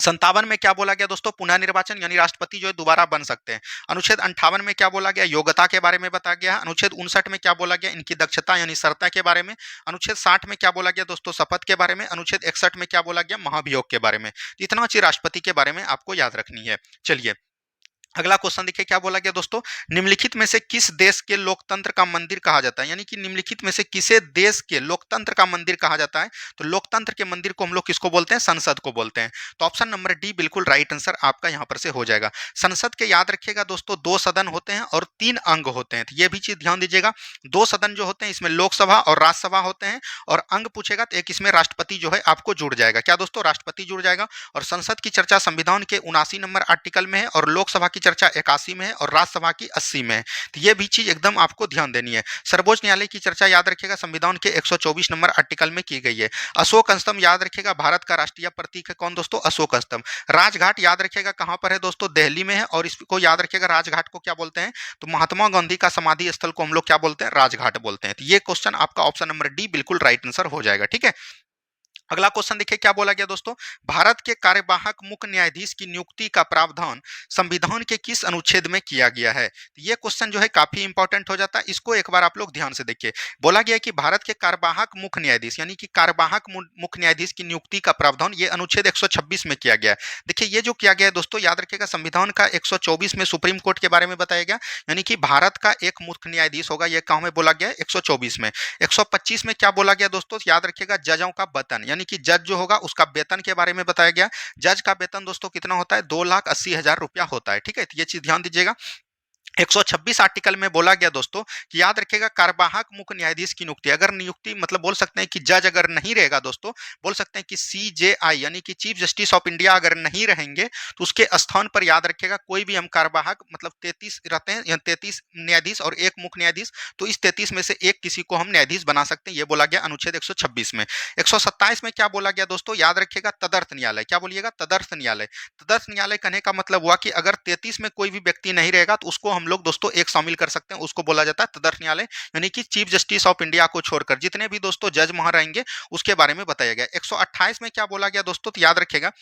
57 में क्या बोला गया दोस्तों, पुनः निर्वाचन यानी राष्ट्रपति जो है दोबारा बन सकते हैं। अनुच्छेद 58 में क्या बोला गया, योग्यता के बारे में बताया गया है। अनुच्छेद 59 में क्या बोला गया, इनकी दक्षता यानी सर्ता के बारे में। अनुच्छेद 60 में क्या बोला गया दोस्तों, शपथ के बारे में। अनुच्छेद 61 में क्या बोला गया, महाभियोग के बारे में। इतना चीज राष्ट्रपति के बारे में आपको याद रखनी है। चलिए अगला क्वेश्चन देखिए क्या बोला गया दोस्तों, निम्नलिखित में से किस देश के लोकतंत्र का मंदिर कहा जाता है, यानी कि निम्नलिखित में से किसे देश के लोकतंत्र का मंदिर कहा जाता है। तो लोकतंत्र के मंदिर को हम लोग किसको बोलते हैं, संसद को बोलते हैं। तो ऑप्शन नंबर डी बिल्कुल राइट आंसर आपका यहां पर से हो जाएगा। संसद के याद रखिएगा दोस्तों, दो सदन होते हैं और तीन अंग होते हैं, तो ये भी चीज ध्यान दीजिएगा। दो सदन जो होते हैं इसमें लोकसभा और राज्यसभा होते हैं, और अंग पूछेगा तो एक इसमें राष्ट्रपति जो है आपको जुड़ जाएगा। क्या दोस्तों, राष्ट्रपति जुड़ जाएगा। और संसद की चर्चा संविधान के 79 नंबर आर्टिकल में है, और लोकसभा की चर्चा 81 में है, और राज्यसभा की 80 में है। तो ये भी चीज एकदम आपको ध्यान देनी है। सर्वोच्च न्यायालय की चर्चा याद रखिएगा संविधान के 124 नंबर आर्टिकल में की गई है। अशोक स्तंभ याद रखिएगा, भारत का राष्ट्रीय प्रतीक है कौन दोस्तों, अशोक स्तंभ। राजघाट याद रखिएगा कहां पर है दोस्तों, दिल्ली में है, और इसको याद रखिएगा राजघाट को क्या बोलते हैं, तो महात्मा गांधी का समाधि स्थल को हम लोग क्या बोलते हैं, राजघाट बोलते हैं। तो ये क्वेश्चन आपका ऑप्शन नंबर डी बिल्कुल राइट आंसर हो जाएगा। ठीक है, अगला क्वेश्चन देखिए क्या बोला गया दोस्तों, भारत के कार्यवाहक मुख्य न्यायाधीश की नियुक्ति का प्रावधान संविधान के किस अनुच्छेद में किया गया है। तो ये क्वेश्चन जो है काफी इंपॉर्टेंट हो जाता है, इसको एक बार आप लोग ध्यान से देखिए। बोला गया है कि भारत के कार्यवाहक मुख्य न्यायाधीश, यानी कि कार्यवाहक मुख्य न्यायाधीश की नियुक्ति का प्रावधान ये अनुच्छेद 126 में किया गया है। देखिए ये जो किया गया है दोस्तों, याद रखिएगा संविधान का 124 में सुप्रीम कोर्ट के बारे में बताया गया, यानी कि भारत का एक मुख्य न्यायाधीश होगा, ये कहाँ में बोला गया है, 124 में। 125 में क्या बोला गया दोस्तों, याद रखिएगा जजों का वेतन, यानी कि जज जो होगा उसका वेतन के बारे में बताया गया। जज का वेतन दोस्तों कितना होता है, 2,80,000 रुपया होता है। ठीक है, तो ये चीज ध्यान दीजिएगा। 126 आर्टिकल में बोला गया दोस्तों कि याद रखिएगा कार्यवाहक मुख्य न्यायाधीश की नियुक्ति, अगर नियुक्ति मतलब बोल सकते हैं कि जज अगर नहीं रहेगा दोस्तों, बोल सकते हैं कि सीजेआई यानी कि चीफ जस्टिस ऑफ इंडिया अगर नहीं रहेंगे, तो उसके स्थान पर याद रखिएगा कोई भी हम कार्यवाहक मतलब 33 रहते हैं, या 33 न्यायाधीश और एक मुख्य न्यायाधीश, तो इस 33 में से एक किसी को हम न्यायाधीश बना सकते हैं, ये बोला गया अनुच्छेद 126 में। 127 में क्या बोला गया दोस्तों, याद रखिएगा तदर्थ न्यायालय, क्या बोलिएगा, तदर्थ न्यायालय। तदर्थ न्यायालय कहने का मतलब हुआ कि अगर 33 में कोई भी व्यक्ति नहीं रहेगा तो उसको हम लोग दोस्तों एक शामिल कर सकते हैं, उसको बोला जाता है तदर्थ न्यायालय, यानी कि चीफ जस्टिस ऑफ इंडिया को छोड़कर जितने भी दोस्तों जज वहां रहेंगे उसके बारे में बताया गया। 128 में क्या बोला गया दोस्तों, तो याद रखिएगा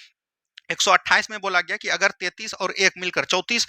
128 में बोला गया कि अगर 33 और 1 मिलकर 34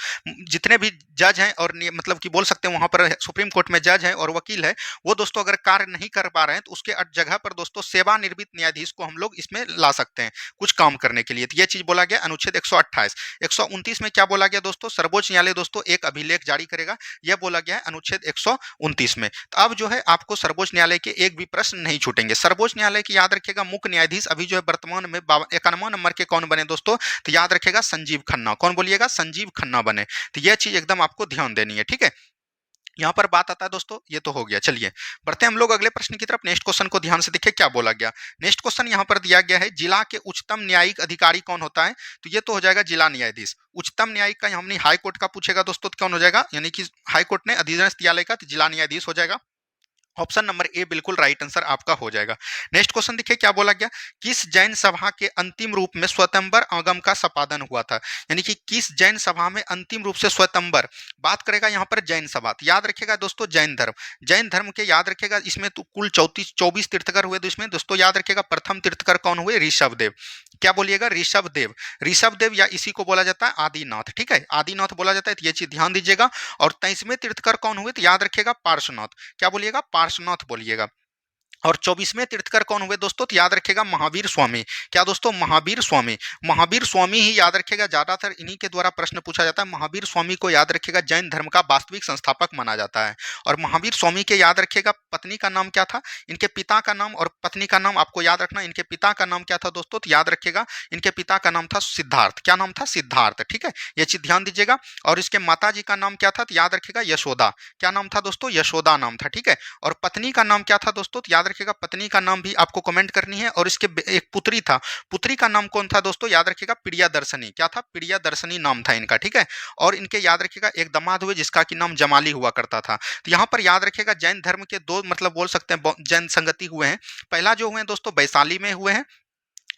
जितने भी जज हैं, और मतलब कि बोल सकते हैं वहां पर सुप्रीम कोर्ट में जज है और वकील है, वो दोस्तों अगर कार्य नहीं कर पा रहे हैं तो उसके जगह पर दोस्तों सेवानिवृत्त न्यायाधीश को हम लोग इसमें ला सकते हैं कुछ काम करने के लिए। तो ये चीज बोला गया अनुच्छेद 128। 129 में क्या बोला गया दोस्तों, सर्वोच्च न्यायालय दोस्तों एक अभिलेख जारी करेगा, यह बोला गया है अनुच्छेद 129 में। तो अब जो है आपको सर्वोच्च न्यायालय के एक भी प्रश्न नहीं छूटेंगे। सर्वोच्च न्यायालय की याद रखिएगा मुख्य न्यायाधीश अभी जो है वर्तमान में 91 नंबर के कौन बने दोस्तों, तो याद रखेगा संजीव खन्ना, कौन बोलिएगा, संजीव खन्ना बने। तो यह चीज एकदम आपको ध्यान देनी है। ठीक है, यहाँ पर बात आता है दोस्तों, ये तो हो गया। चलिए बढ़ते हैं हम लोग अगले प्रश्न की तरफ। नेक्स्ट क्वेश्चन को ध्यान से देखिए क्या बोला गया। नेक्स्ट क्वेश्चन यहाँ पर दिया गया है, जिला के उच्चतम न्यायिक अधिकारी कौन होता है, तो ये तो हो जाएगा जिला न्यायाधीश। उच्चतम न्यायिक का हमने हाई कोर्ट का पूछेगा दोस्तों, तो कौन हो जाएगा, यानी कि हाई कोर्ट ने अधीनस्थ न्यायालय का, तो जिला न्यायाधीश हो जाएगा। ऑप्शन नंबर ए बिल्कुल राइट आंसर आपका हो जाएगा। नेक्स्ट क्वेश्चन देखिए क्या बोला गया, किस जैन सभा के अंतिम रूप में स्वयंवर आगम का संपादन हुआ था, यानी कि किस जैन सभा में अंतिम रूप से स्वयंवर, बात करेगा यहाँ पर जैन सभा। तो याद रखिएगा दोस्तों जैन धर्म, जैन धर्म के याद रखिएगा इसमें तो कुल 24 तीर्थकर हुए, तो इसमें दोस्तों याद रखिएगा प्रथम तीर्थकर कौन हुए, ऋषभ देव। क्या बोलिएगा, ऋषभ देव। ऋषभ देव या इसी को बोला जाता है आदिनाथ। ठीक है, आदिनाथ बोला जाता है, तो ये चीज ध्यान दीजिएगा। और 23वें तीर्थकर कौन हुए, तो याद रखिएगा पार्श्वनाथ। क्या बोलिएगा, पार्श्वनाथ बोलिएगा। और 24वें तीर्थकर कौन हुए दोस्तों, तो याद रखिएगा महावीर स्वामी। क्या दोस्तों, महावीर स्वामी। महावीर स्वामी ही याद रखिएगा, ज्यादातर इन्हीं के द्वारा प्रश्न पूछा जाता है। महावीर स्वामी को याद रखिएगा जैन धर्म का वास्तविक संस्थापक माना जाता है। और महावीर स्वामी के याद रखिएगा पत्नी का नाम क्या था, इनके पिता का नाम और पत्नी का नाम आपको याद रखना। इनके पिता का नाम क्या था दोस्तों, तो याद रखिएगा इनके पिता का नाम था सिद्धार्थ। क्या नाम था, सिद्धार्थ। ठीक है, ये चीज ध्यान दीजिएगा। और इसके माता जी का नाम क्या था, तो याद रखिएगा यशोदा। क्या नाम था दोस्तों, यशोदा नाम था। ठीक है, और पत्नी का नाम क्या था दोस्तों, तो याद रखिएगा पत्नी का नाम भी आपको कमेंट करनी है। और इसके एक पुत्री था, पुत्री का नाम कौन था दोस्तों, याद रखिएगा प्रियदर्शनी। क्या था, प्रियदर्शनी नाम था इनका। ठीक है, और इनके याद रखिएगा एक दामाद हुए जिसका कि नाम जमाली हुआ करता था। तो यहाँ पर याद रखिएगा जैन धर्म के दो मतलब बोल सकते हैं जैन संगति हुए हैं। पहला जो हुए हैं दोस्तों वैशाली में हुए हैं,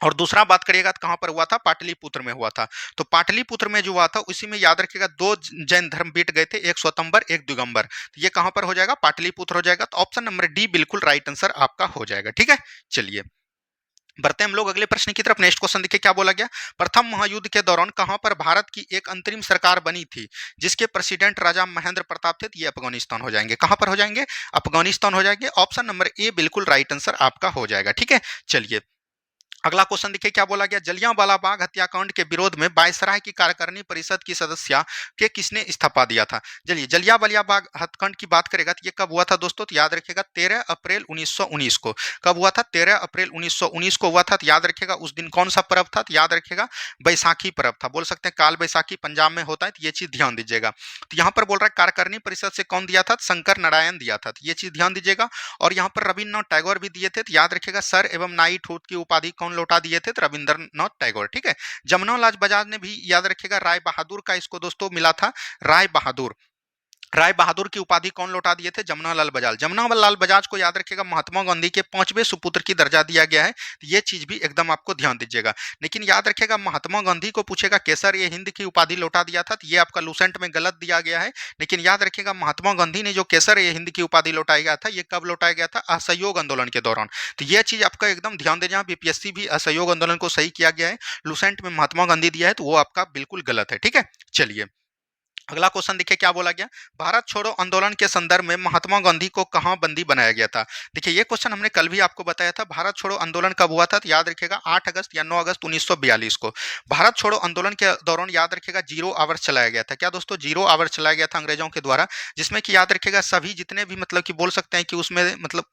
और दूसरा बात करिएगा तो कहां पर हुआ था, पाटलिपुत्र में हुआ था। तो पाटलिपुत्र में जो हुआ था उसी में याद रखिएगा दो जैन धर्म बीट गए थे, एक स्वतंबर एक दिगंबर। तो ये कहां पर हो जाएगा, पाटलिपुत्र हो जाएगा। तो ऑप्शन नंबर डी बिल्कुल राइट आंसर आपका हो जाएगा। ठीक है, चलिए बढ़ते हैं हम लोग अगले प्रश्न की तरफ। नेक्स्ट क्वेश्चन देखिए क्या बोला गया, प्रथम महायुद्ध के दौरान कहां पर भारत की एक अंतरिम सरकार बनी थी जिसके प्रेसिडेंट राजा महेंद्र प्रताप थे। ये अफगानिस्तान हो जाएंगे। कहां पर हो जाएंगे, अफगानिस्तान हो जाएंगे। ऑप्शन नंबर ए बिल्कुल राइट आंसर आपका हो जाएगा। ठीक है, चलिए अगला क्वेश्चन देखिए क्या बोला गया, जलियांवाला बाग हत्याकांड के विरोध में वायसराय की कार्यकारिणी परिषद की सदस्य के किसने इस्तीफा दिया था। चलिए जलियांवाला बाग हत्याकांड की बात करेगा तो ये कब हुआ था दोस्तों, तो याद रखिएगा 13 अप्रैल 1919 को। कब हुआ था, 13 अप्रैल 1919 को हुआ था। तो याद रखिएगा उस दिन कौन सा पर्व था, तो याद रखिएगा बैसाखी पर्व था। बोल सकते हैं काल बैसाखी पंजाब में होता है, तो ये चीज ध्यान दीजिएगा। तो यहाँ पर बोल रहा है कार्यकारिणी परिषद से कौन दिया था, शंकर नारायण दिया था, तो ये चीज ध्यान दीजिएगा। और यहाँ पर रविन्द्रनाथ टैगोर भी दिए थे, तो याद रखिएगा सर एवं नाइट हुड की उपाधि कौन लौटा दिए थे, तो रविंद्रनाथ टैगोर। ठीक है, जमनालाल बजाज ने भी याद रखिएगा राय बहादुर का इसको दोस्तों मिला था, राय बहादुर। राय बहादुर की उपाधि कौन लौटा दिए थे, जमनालाल बजाज। जमनालाल बजाज को याद रखिएगा महात्मा गांधी के 5वें सुपुत्र की दर्जा दिया गया है, तो ये चीज भी एकदम आपको ध्यान दीजिएगा। लेकिन याद रखिएगा महात्मा गांधी को पूछेगा केसर ए हिंद की उपाधि लौटा दिया था, तो ये आपका लूसेंट में गलत दिया गया है। लेकिन याद रखिएगा महात्मा गांधी ने जो केसर ए हिंद की उपाधि लौटाया गया था, ये कब लौटाया गया था, असहयोग आंदोलन के दौरान। तो ये चीज आपका एकदम ध्यान दे, जहां बीपीएससी भी असहयोग आंदोलन को सही किया गया है, लूसेंट में महात्मा गांधी दिया है, तो वो आपका बिल्कुल गलत है। ठीक है, चलिए अगला क्वेश्चन देखिए क्या बोला गया, भारत छोड़ो आंदोलन के संदर्भ में महात्मा गांधी को कहां बंदी बनाया गया था। देखिए ये क्वेश्चन हमने कल भी आपको बताया था। भारत छोड़ो आंदोलन कब हुआ था, तो याद रखिएगा 8 अगस्त या 9 अगस्त 1942 को। भारत छोड़ो आंदोलन के दौरान याद रखिएगा 0 आवर्स चलाया गया था। क्या दोस्तों, 0 आवर्स चलाया गया था अंग्रेजों के द्वारा, जिसमें कि याद रखिएगा सभी जितने भी मतलब कि बोल सकते हैं कि उसमें मतलब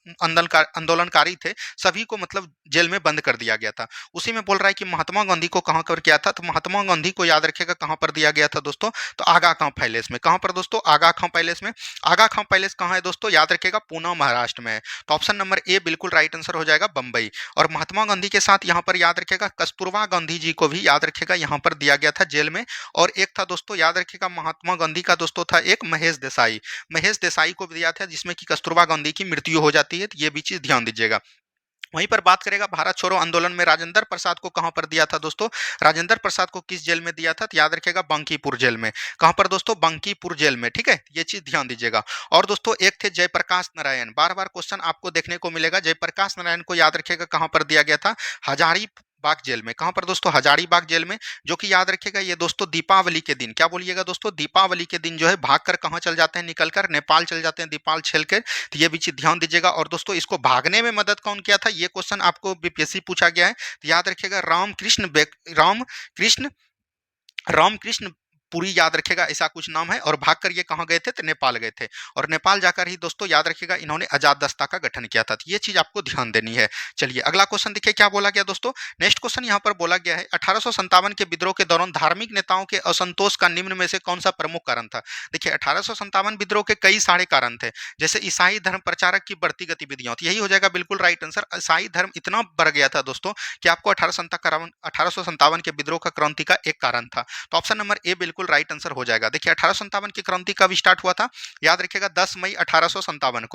आंदोलनकारी थे, सभी को मतलब जेल में बंद कर दिया गया था। उसी में बोल रहा है कि महात्मा गांधी को कहां कर किया था, तो महात्मा गांधी को याद रखिएगा कहां पर दिया गया था दोस्तों, तो आगा खां पैलेस में। कहां पर दोस्तों, आगा खां पैलेस में। आगा खां पैलेस कहां है दोस्तों, याद रखिएगा पूना महाराष्ट्र में है। तो ऑप्शन नंबर ए बिल्कुल राइट आंसर हो जाएगा, बंबई। और महात्मा गांधी के साथ यहां पर याद रखिएगा कस्तूरबा गांधी जी को भी याद रखिएगा यहां पर दिया गया था जेल में। और एक था दोस्तों याद रखिएगा महात्मा गांधी का दोस्तों था एक महेश देसाई, महेश देसाई को भी दिया था, जिसमें कि कस्तूरबा गांधी की मृत्यु हो जाती है, तो ये भी चीज ध्यान दीजिएगा। वहीं पर बात करेगा भारत छोड़ो आंदोलन में राजेंद्र प्रसाद को कहां पर दिया था दोस्तों, राजेंद्र प्रसाद को किस जेल में दिया था, तो याद रखिएगा बंकीपुर जेल में। कहां पर दोस्तों, बंकीपुर जेल में। ठीक है, ये चीज ध्यान दीजिएगा। और दोस्तों एक थे जयप्रकाश नारायण, बार बार क्वेश्चन आपको देखने को मिलेगा। जयप्रकाश नारायण को याद रखिएगा कहां पर दिया गया था, हजारी बाग जेल में। कहां पर दोस्तों, हजारीबाग जेल में। जो कि याद रखिएगा ये दोस्तों दीपावली के दिन, क्या बोलिएगा दोस्तों, दीपावली के दिन जो है भागकर कहां चल जाते हैं, निकलकर नेपाल चल जाते हैं दीपाल छेल कर। तो ये भी चीज ध्यान दीजिएगा। और दोस्तों इसको भागने में मदद कौन किया था, ये क्वेश्चन आपको बीपीएससी पूछा गया है, तो याद रखिएगा रामकृष्ण पुरी, याद रखेगा ऐसा कुछ नाम है। और भागकर ये कहाँ गए थे, तो नेपाल गए थे। और नेपाल जाकर ही दोस्तों याद रखिएगा इन्होंने आजाद दस्ता का गठन किया था। तो ये चीज आपको ध्यान देनी है। चलिए अगला क्वेश्चन देखिए क्या बोला गया दोस्तों। नेक्स्ट क्वेश्चन यहाँ पर बोला गया है 1857 के विद्रोह के दौरान धार्मिक नेताओं के असंतोष का निम्न में से कौन सा प्रमुख कारण था। देखिए 1857 विद्रोह के कई सारे कारण थे, जैसे ईसाई धर्म प्रचारक की बढ़ती गतिविधियां, तो यही हो जाएगा बिल्कुल राइट आंसर। ईसाई धर्म इतना बढ़ गया था दोस्तों कि आपको 1857 के विद्रोह का क्रांति का एक कारण था। तो ऑप्शन नंबर ए बिल्कुल राइट आंसर हो जाएगा। देखिए 1857 की क्रांति कब स्टार्ट हुआ था, याद रखिएगा 10 मई 1857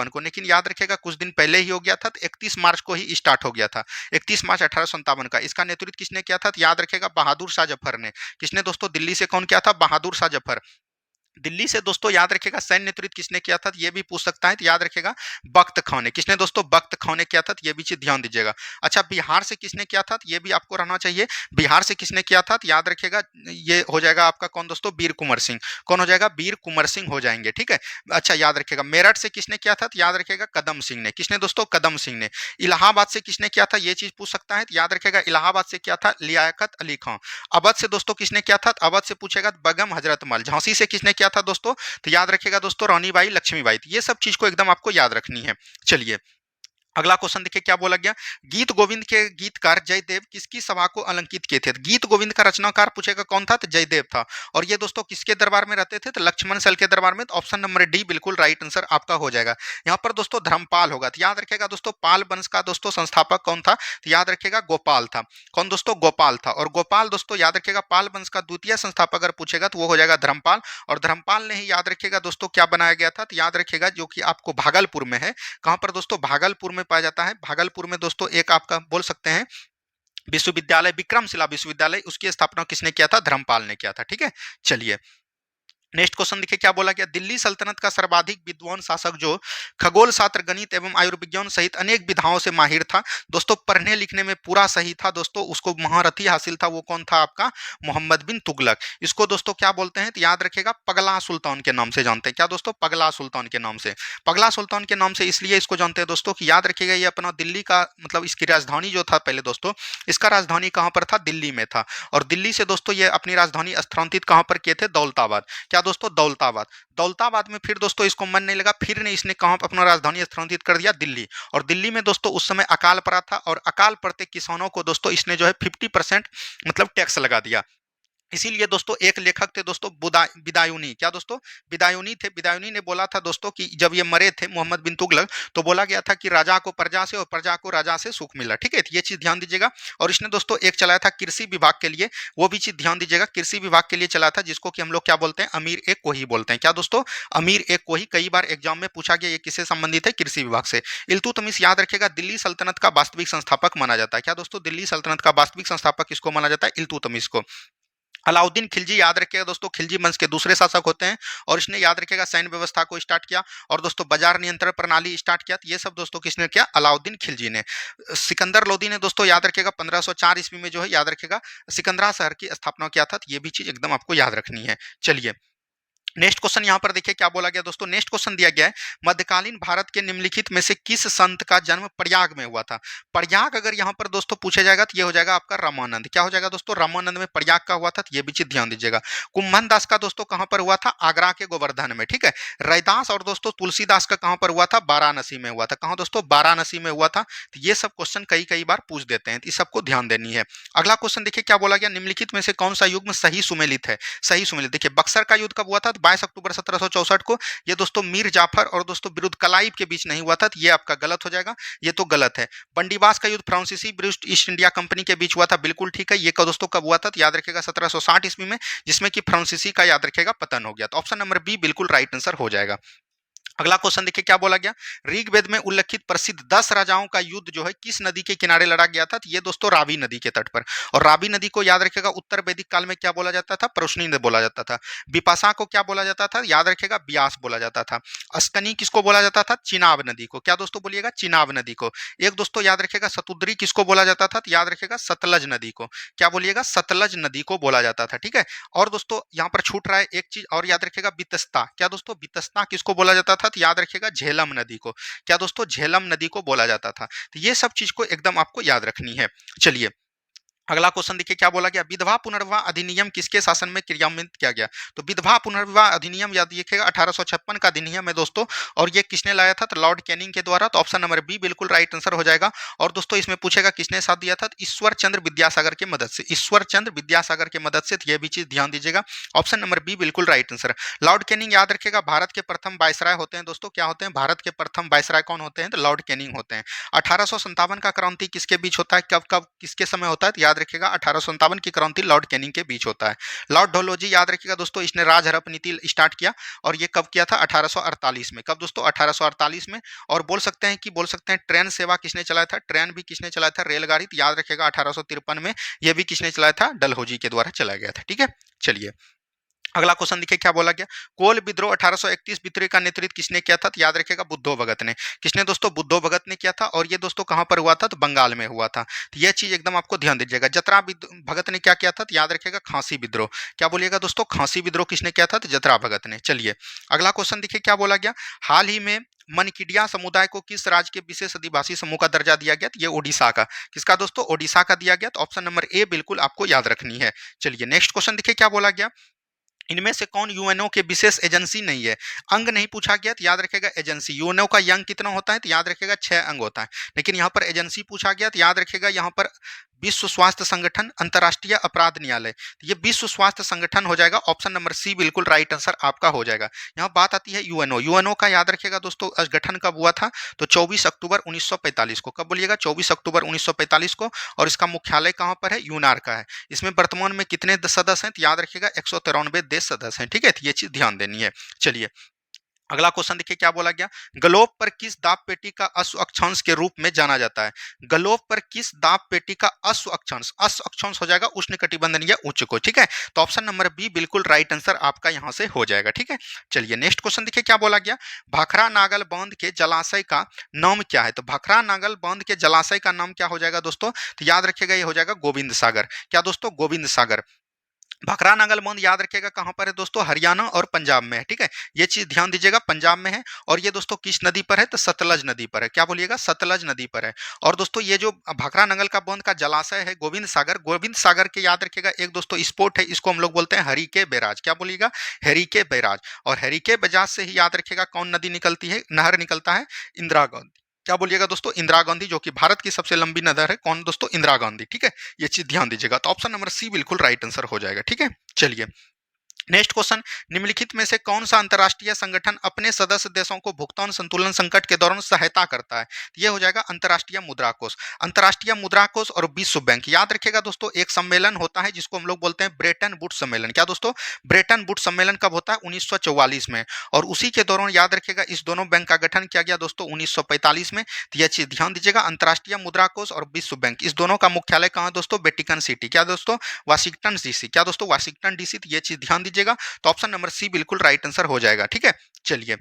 को। लेकिन याद रखिएगा कुछ दिन पहले ही हो गया था, तो 31 मार्च को ही स्टार्ट हो गया था, 31 मार्च 1857 का। इसका नेतृत्व किसने किया था, तो याद रखिएगा बहादुर शाह जफर ने। किसने दोस्तों, दिल्ली से कौन किया था, बहादुर शाह जफर। दिल्ली से दोस्तों याद रखिएगा सैन्य नेतृत्व किसने किया था, तो ये भी पूछ सकता है, तो याद रखिएगा बख्त खां ने। किसने दोस्तों, बख्त खां ने किया था, तो ये भी चीज ध्यान दीजिएगा। अच्छा बिहार से किसने किया था, तो ये भी आपको रहना चाहिए। बिहार से किसने किया था, तो याद रखिएगा ये हो जाएगा आपका कौन दोस्तों, वीर कुंवर सिंह। कौन हो जाएगा, वीर कुंवर सिंह हो जाएंगे। ठीक है, अच्छा याद रखिएगा मेरठ से किसने किया था, तो याद रखिएगा कदम सिंह ने। किसने दोस्तों, कदम सिंह ने। इलाहाबाद से किसने किया था, ये चीज पूछ सकता है, तो याद रखिएगा इलाहाबाद से किया था लियाकत अली खां। अवध से दोस्तों किसने किया था, अवध से पूछेगा बेगम हजरत महल। झांसी से किसने किया था दोस्तों, तो याद रखिएगा दोस्तों रानीबाई लक्ष्मीबाई। ये सब चीज को एकदम आपको याद रखनी है। चलिए अगला क्वेश्चन देखिए क्या बोला गया, गीत गोविंद के गीतकार जयदेव किसकी सभा को अलंकित किए थे। गीत गोविंद का रचनाकार पूछेगा कौन था, तो जयदेव था। और ये दोस्तों किसके दरबार में रहते थे, तो लक्ष्मण सल के दरबार में। तो ऑप्शन नंबर डी बिल्कुल राइट आंसर आपका हो जाएगा। यहाँ पर दोस्तों धर्मपाल होगा, तो याद रखेगा दोस्तों पाल वंश का दोस्तों संस्थापक कौन था, तो याद रखेगा गोपाल था। कौन दोस्तों, गोपाल था। और गोपाल दोस्तों याद रखेगा पाल वंश का द्वितीय संस्थापक अगर पूछेगा तो वो हो जाएगा धर्मपाल। और धर्मपाल ने ही याद रखेगा दोस्तों क्या बनाया गया था, तो याद रखेगा जो कि आपको भागलपुर में है। कहां पर दोस्तों, भागलपुर में पाया जाता है। भागलपुर में दोस्तों एक आपका बोल सकते हैं विश्वविद्यालय, विक्रमशिला विश्वविद्यालय, उसकी स्थापना किसने किया था, धर्मपाल ने किया था। ठीक है, चलिए नेक्स्ट क्वेश्चन देखिए क्या बोला गया, दिल्ली सल्तनत का सर्वाधिक विद्वान शासक जो खगोल शास्त्र, गणित एवं आयुर्विज्ञान सहित अनेक विधाओं से माहिर था। दोस्तों पढ़ने लिखने में पूरा सही था दोस्तों, उसको महारथी हासिल था, वो कौन था आपका मोहम्मद बिन तुगलक। इसको दोस्तों क्या बोलते हैं, तो याद रखेगा पगला सुल्तान के नाम से जानते हैं। क्या दोस्तों, पगला सुल्तान के नाम से। पगला सुल्तान के नाम से इसलिए इसको जानते हैं दोस्तों कि याद रखिएगा ये अपना दिल्ली का मतलब इसकी राजधानी जो था पहले दोस्तों, इसका राजधानी कहाँ पर था, दिल्ली में था। और दिल्ली से दोस्तों ये अपनी राजधानी स्थानांतरित कहाँ पर किए थे, दौलताबाद। क्या दोस्तों, दौलताबाद। दौलताबाद में फिर दोस्तों इसको मन नहीं लगा, फिर ने इसने कहां अपना राजधानी स्थानांतरित कर दिया, दिल्ली। और दिल्ली में दोस्तों उस समय अकाल पड़ा था, और अकाल पड़ते किसानों को दोस्तों इसने जो है 50% मतलब टैक्स लगा दिया। इसीलिए दोस्तों एक लेखक थे दोस्तों बिदायूनी। क्या दोस्तों, बिदायूनी थे। बिदायूनी ने बोला था दोस्तों कि जब ये मरे थे मोहम्मद बिन तुगलक, तो बोला गया था कि राजा को प्रजा से और प्रजा को राजा से सुख मिला। ठीक है, तो ये चीज ध्यान दीजिएगा। और इसने दोस्तों एक चलाया था कृषि विभाग के लिए, वो भी चीज ध्यान दीजिएगा, कृषि विभाग के लिए चला था, जिसको कि हम लोग क्या बोलते हैं, अमीर एक कोही बोलते हैं। क्या दोस्तों, अमीर एक कोही। कई बार एग्जाम में पूछा गया ये किससे संबंधित है, कृषि विभाग से। इल्तुतमिश याद रखेगा दिल्ली सल्तनत का वास्तविक संस्थापक माना जाता है। क्या दोस्तों, दिल्ली सल्तनत का वास्तविक संस्थापक किसको माना जाता है, इल्तुतमिश को। अलाउद्दीन खिलजी याद रखिएगा दोस्तों, खिलजी वंश के दूसरे शासक होते हैं, और इसने याद रखिएगा सैन्य व्यवस्था को स्टार्ट किया, और दोस्तों बाजार नियंत्रण प्रणाली स्टार्ट किया। ये सब दोस्तों किसने किया, अलाउद्दीन खिलजी ने। सिकंदर लोदी ने दोस्तों याद रखिएगा 1504 ईस्वी में जो है याद रखिएगा सिकंदरा शहर की स्थापना किया था। ये भी चीज एकदम आपको याद रखनी है। चलिए नेक्स्ट क्वेश्चन यहाँ पर देखिए क्या बोला गया दोस्तों। नेक्स्ट क्वेश्चन दिया गया है, मध्यकालीन भारत के निम्नलिखित में से किस संत का जन्म प्रयाग में हुआ था। प्रयाग अगर यहाँ पर दोस्तों पूछा जाएगा तो ये हो जाएगा आपका रामानंद। क्या हो जाएगा दोस्तों, रामानंद में प्रयाग का हुआ था, तो ये भी चीज ध्यान दीजिएगा। कुंभन दास का दोस्तों कहाँ पर हुआ था, आगरा के गोवर्धन में। ठीक है, रैदास और दोस्तों तुलसीदास का कहाँ पर हुआ था, वाराणसी में हुआ था। कहाँ दोस्तों, वाराणसी में हुआ था। तो ये सब क्वेश्चन कई कई बार पूछ देते हैं, तो इस सबको ध्यान देनी है। अगला क्वेश्चन देखिए क्या बोला गया, निम्नलिखित में से कौन सा युग्म सही सुमेलित है। सही सुमेलित देखिए, बक्सर का युद्ध कब हुआ था, 22 अक्टूबर 1764 को। ये दोस्तों मीर जाफर और दोस्तों विरुद्ध कलाइव के बीच नहीं हुआ था, तो ये आपका गलत हो जाएगा, ये तो गलत है। बंडीवास का युद्ध फ्रांसीसी विरुद्ध ईस्ट इंडिया कंपनी के बीच हुआ था, बिल्कुल ठीक है। ये दोस्तों कब हुआ था, तो याद रखेगा 1760 ईस्वी में, जिसमें कि फ्रांसीसी का याद रखेगा पतन हो गया। तो ऑप्शन नंबर बी बिल्कुल राइट आंसर हो जाएगा। अगला क्वेश्चन देखिए क्या बोला गया, ऋग्वेद में उल्लेखित प्रसिद्ध 10 राजाओं का युद्ध जो है किस नदी के किनारे लड़ा गया था, तो ये दोस्तों रावी नदी के तट पर। और रावी नदी को याद रखेगा उत्तर वैदिक काल में क्या बोला जाता था, परुष्णी नदी बोला जाता था। बिपाशा को क्या बोला जाता था, याद रखेगा ब्यास बोला जाता था। अस्कनी किसको बोला जाता था, चिनाब नदी को। क्या दोस्तों बोलिएगा, चिनाब नदी को। एक दोस्तों याद रखेगा सतुद्री किसको बोला जाता था, तो याद रखेगा सतलज नदी को। क्या बोलिएगा, सतलज नदी को बोला जाता था। ठीक है, और दोस्तों यहाँ पर छूट रहा है एक चीज और याद रखेगा, बितस्ता। क्या दोस्तों, बितस्ता किसको बोला जाता था, तो याद रखेगा झेलम नदी को। क्या दोस्तों, झेलम नदी को बोला जाता था। तो ये सब चीज को एकदम आपको याद रखनी है। चलिए अगला क्वेश्चन देखिए क्या बोला गया, विधवा पुनर्विवाह अधिनियम किसके शासन में क्रियान्वित किया गया। तो विधवा पुनर्विवाह अधिनियम याद रखिएगा 1856 का अधिनियम है दोस्तों, और ये किसने लाया था, तो लॉर्ड कैनिंग के द्वारा। तो ऑप्शन नंबर बी बिल्कुल राइट आंसर हो जाएगा। और दोस्तों इसमें पूछेगा किसने साथ दिया था, तो ईश्वर चंद्र विद्यासागर की मदद से। ईश्वर चंद्र विद्यासागर की मदद से, तो ये भी चीज ध्यान दीजिएगा। ऑप्शन नंबर बी बिल्कुल राइट आंसर। लॉर्ड कैनिंग याद रखेगा भारत के प्रथम वायसराय होते हैं दोस्तों। क्या होते हैं, भारत के प्रथम वायसराय कौन होते हैं, तो लॉर्ड कैनिंग होते हैं। 1857 का क्रांति किसके बीच होता है, कब कब किसके समय होता है, तो याद रखेगा 1857 की क्रांति लॉर्ड कैनिंग के बीच होता है। लॉर्ड डलहौजी याद रखिएगा दोस्तों, इसने राजहरप नीति स्टार्ट किया, और ये कब किया था, 1848 में। कब दोस्तों, 1848 में। और बोल सकते हैं ट्रेन सेवा किसने चलाया था, ट्रेन भी किसने चलाया था, रेलगाड़ी, तो याद रखेगा 1853 में। ये भी किसने चलाया था, डलहौजी के द्वारा चलाया गया था। ठीक है, चलिए अगला क्वेश्चन देखिए क्या बोला गया, कोल विद्रोह 1831 विद्रोह का नेतृत्व किसने किया था, तो याद रखेगा बुद्धो भगत ने। किसने दोस्तों, बुद्धो भगत ने किया था। और ये दोस्तों कहां पर हुआ था, तो बंगाल में हुआ था। तो यह चीज एकदम आपको ध्यान दीजिएगा। जतरा भगत ने क्या किया था, तो याद रखेगा खांसी विद्रोह। क्या बोलिएगा दोस्तों, खांसी विद्रोह किसने किया था, तो जतरा भगत ने। चलिए अगला क्वेश्चन देखिए क्या बोला गया, हाल ही में मनकिडिया समुदाय को किस राज्य के विशेष आदिवासी समूह का दर्जा दिया गया, तो ये ओडिशा का। किसका दोस्तों, ओडिशा का दिया गया। तो ऑप्शन नंबर ए बिल्कुल आपको याद रखनी है। चलिए नेक्स्ट क्वेश्चन देखिए क्या बोला गया, इनमें से कौन यूएनओ के विशेष एजेंसी नहीं है। अंग नहीं पूछा गया, तो याद रखेगा एजेंसी। यूएनओ का अंग कितना होता है, तो याद रखेगा 6 अंग होता है। लेकिन यहाँ पर एजेंसी पूछा गया, तो याद रखेगा यहाँ पर विश्व स्वास्थ्य संगठन, अंतर्राष्ट्रीय अपराध न्यायालय। तो ये विश्व स्वास्थ्य संगठन हो जाएगा। ऑप्शन नंबर सी बिल्कुल राइट आंसर आपका हो जाएगा। यहाँ बात आती है यूएनओ। यूएनओ का याद रखेगा दोस्तों गठन कब हुआ था, तो 24 अक्टूबर 1945 को। कब बोलिएगा, 24 अक्टूबर 1945 को। और इसका मुख्यालय कहाँ पर है, यूनार का है। इसमें वर्तमान में कितने सदस्य हैं, तो याद रखिएगा 193 देश सदस्य हैं। ठीक है, तो ये चीज ध्यान देनी है। चलिए अगला क्वेश्चन देखिए क्या बोला गया, ग्लोब पर किस दाब पेटी का अश्व अक्षांश के रूप में जाना जाता है। ग्लोब पर किस दाब पेटी का अश्व अक्षांश हो जाएगा उष्णकटिबंधीय उच्च को, ठीक है। तो ऑप्शन नंबर बी बिल्कुल राइट आंसर आपका यहां से हो जाएगा, ठीक है। चलिए नेक्स्ट क्वेश्चन देखिए क्या बोला गया, भाखड़ा नागल बांध के जलाशय का नाम क्या है। तो भाखड़ा नागल बांध के जलाशय का नाम क्या हो जाएगा दोस्तों, तो याद रखिएगा ये हो जाएगा गोविंद सागर। क्या दोस्तों, गोविंद सागर। भाखड़ा नागल बांध याद रखिएगा कहां पर है दोस्तों, हरियाणा और पंजाब में है, ठीक है। ये चीज ध्यान दीजिएगा, पंजाब में है। और ये दोस्तों किस नदी पर है, तो सतलज नदी पर है। क्या बोलिएगा, सतलज नदी पर है। और दोस्तों ये जो भाखड़ा नागल का बांध का जलाशय है गोविंद सागर, गोविंद सागर के याद रखिएगा एक दोस्तों स्पोर्ट है, इसको हम लोग बोलते हैं हरिके बैराज। क्या बोलिएगा, हरिके बैराज। और हरिके बैराज से ही याद रखिएगा कौन नदी निकलती है, नहर निकलता है, इंदिरा गांधी। क्या बोलिएगा दोस्तों, इंदिरा गांधी, जो कि भारत की सबसे लंबी नहर है, कौन दोस्तों, इंदिरा गांधी, ठीक है। ये चीज ध्यान दीजिएगा। तो ऑप्शन नंबर सी बिल्कुल राइट आंसर हो जाएगा, ठीक है। चलिए नेक्स्ट क्वेश्चन, निम्नलिखित में से कौन सा अंतर्राष्ट्रीय संगठन अपने सदस्य देशों को भुगतान संतुलन संकट के दौरान सहायता करता है। यह हो जाएगा अंतर्राष्ट्रीय मुद्रा कोष। अंतर्राष्ट्रीय मुद्रा कोष और विश्व बैंक, याद रखिएगा दोस्तों एक सम्मेलन होता है जिसको हम लोग बोलते हैं ब्रेटन वुड्स सम्मेलन। क्या दोस्तों, ब्रेटन वुड्स सम्मेलन कब होता है, 1944 में। और उसी के दौरान याद रखिएगा इस दोनों बैंक का गठन किया गया दोस्तों 1945 में। तो यह चीज ध्यान दीजिएगा, अंतर्राष्ट्रीय मुद्रा कोष और विश्व बैंक, इस दोनों का मुख्यालय कहाँ दोस्तों, वेटिकन सिटी। क्या दोस्तों, वाशिंगटन डीसी। क्या दोस्तों, वाशिंगटन डीसी। तो ये चीज ध्यान दीजिएगा। तो ऑप्शन नंबर सी बिल्कुल राइट आंसर हो जाएगा, ठीक है। चलिए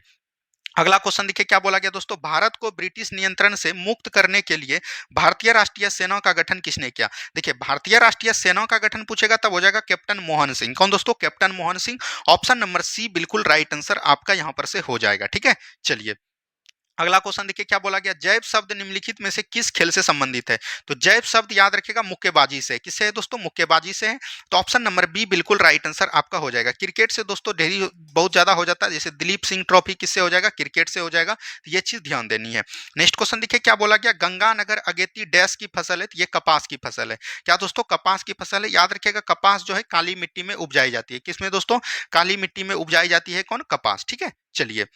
अगला क्वेश्चन देखिए क्या बोला गया दोस्तों, भारत को ब्रिटिश नियंत्रण से मुक्त करने के लिए भारतीय राष्ट्रीय सेना का गठन किसने किया। देखिए भारतीय राष्ट्रीय सेना का गठन पूछेगा तब हो जाएगा कैप्टन मोहन सिंह। कौन दोस्तों, captain Mohan Singh. Option number C बिल्कुल राइट आंसर आपका यहां पर से हो जाएगा, ठीक है। चलिए अगला क्वेश्चन देखिए क्या बोला गया, जैव शब्द निम्नलिखित में से किस खेल से संबंधित है। तो जैव शब्द याद रखिएगा मुक्केबाजी से, किससे है दोस्तों, मुक्केबाजी से है। तो ऑप्शन नंबर बी बिल्कुल राइट आंसर आपका हो जाएगा। क्रिकेट से दोस्तों ढेरी बहुत ज्यादा हो जाता है, जैसे दिलीप सिंह ट्रॉफी किससे हो जाएगा, क्रिकेट से हो जाएगा। तो ये चीज ध्यान देनी है। नेक्स्ट क्वेश्चन देखिए क्या बोला गया, गंगानगर अगेती डैश की फसल है। तो ये कपास की फसल है। क्या दोस्तों, कपास की फसल है। याद रखिएगा कपास जो है काली मिट्टी में उपजाई जाती है। किसमें दोस्तों, काली मिट्टी में उपजाई जाती है, कौन, कपास, ठीक है। चलिए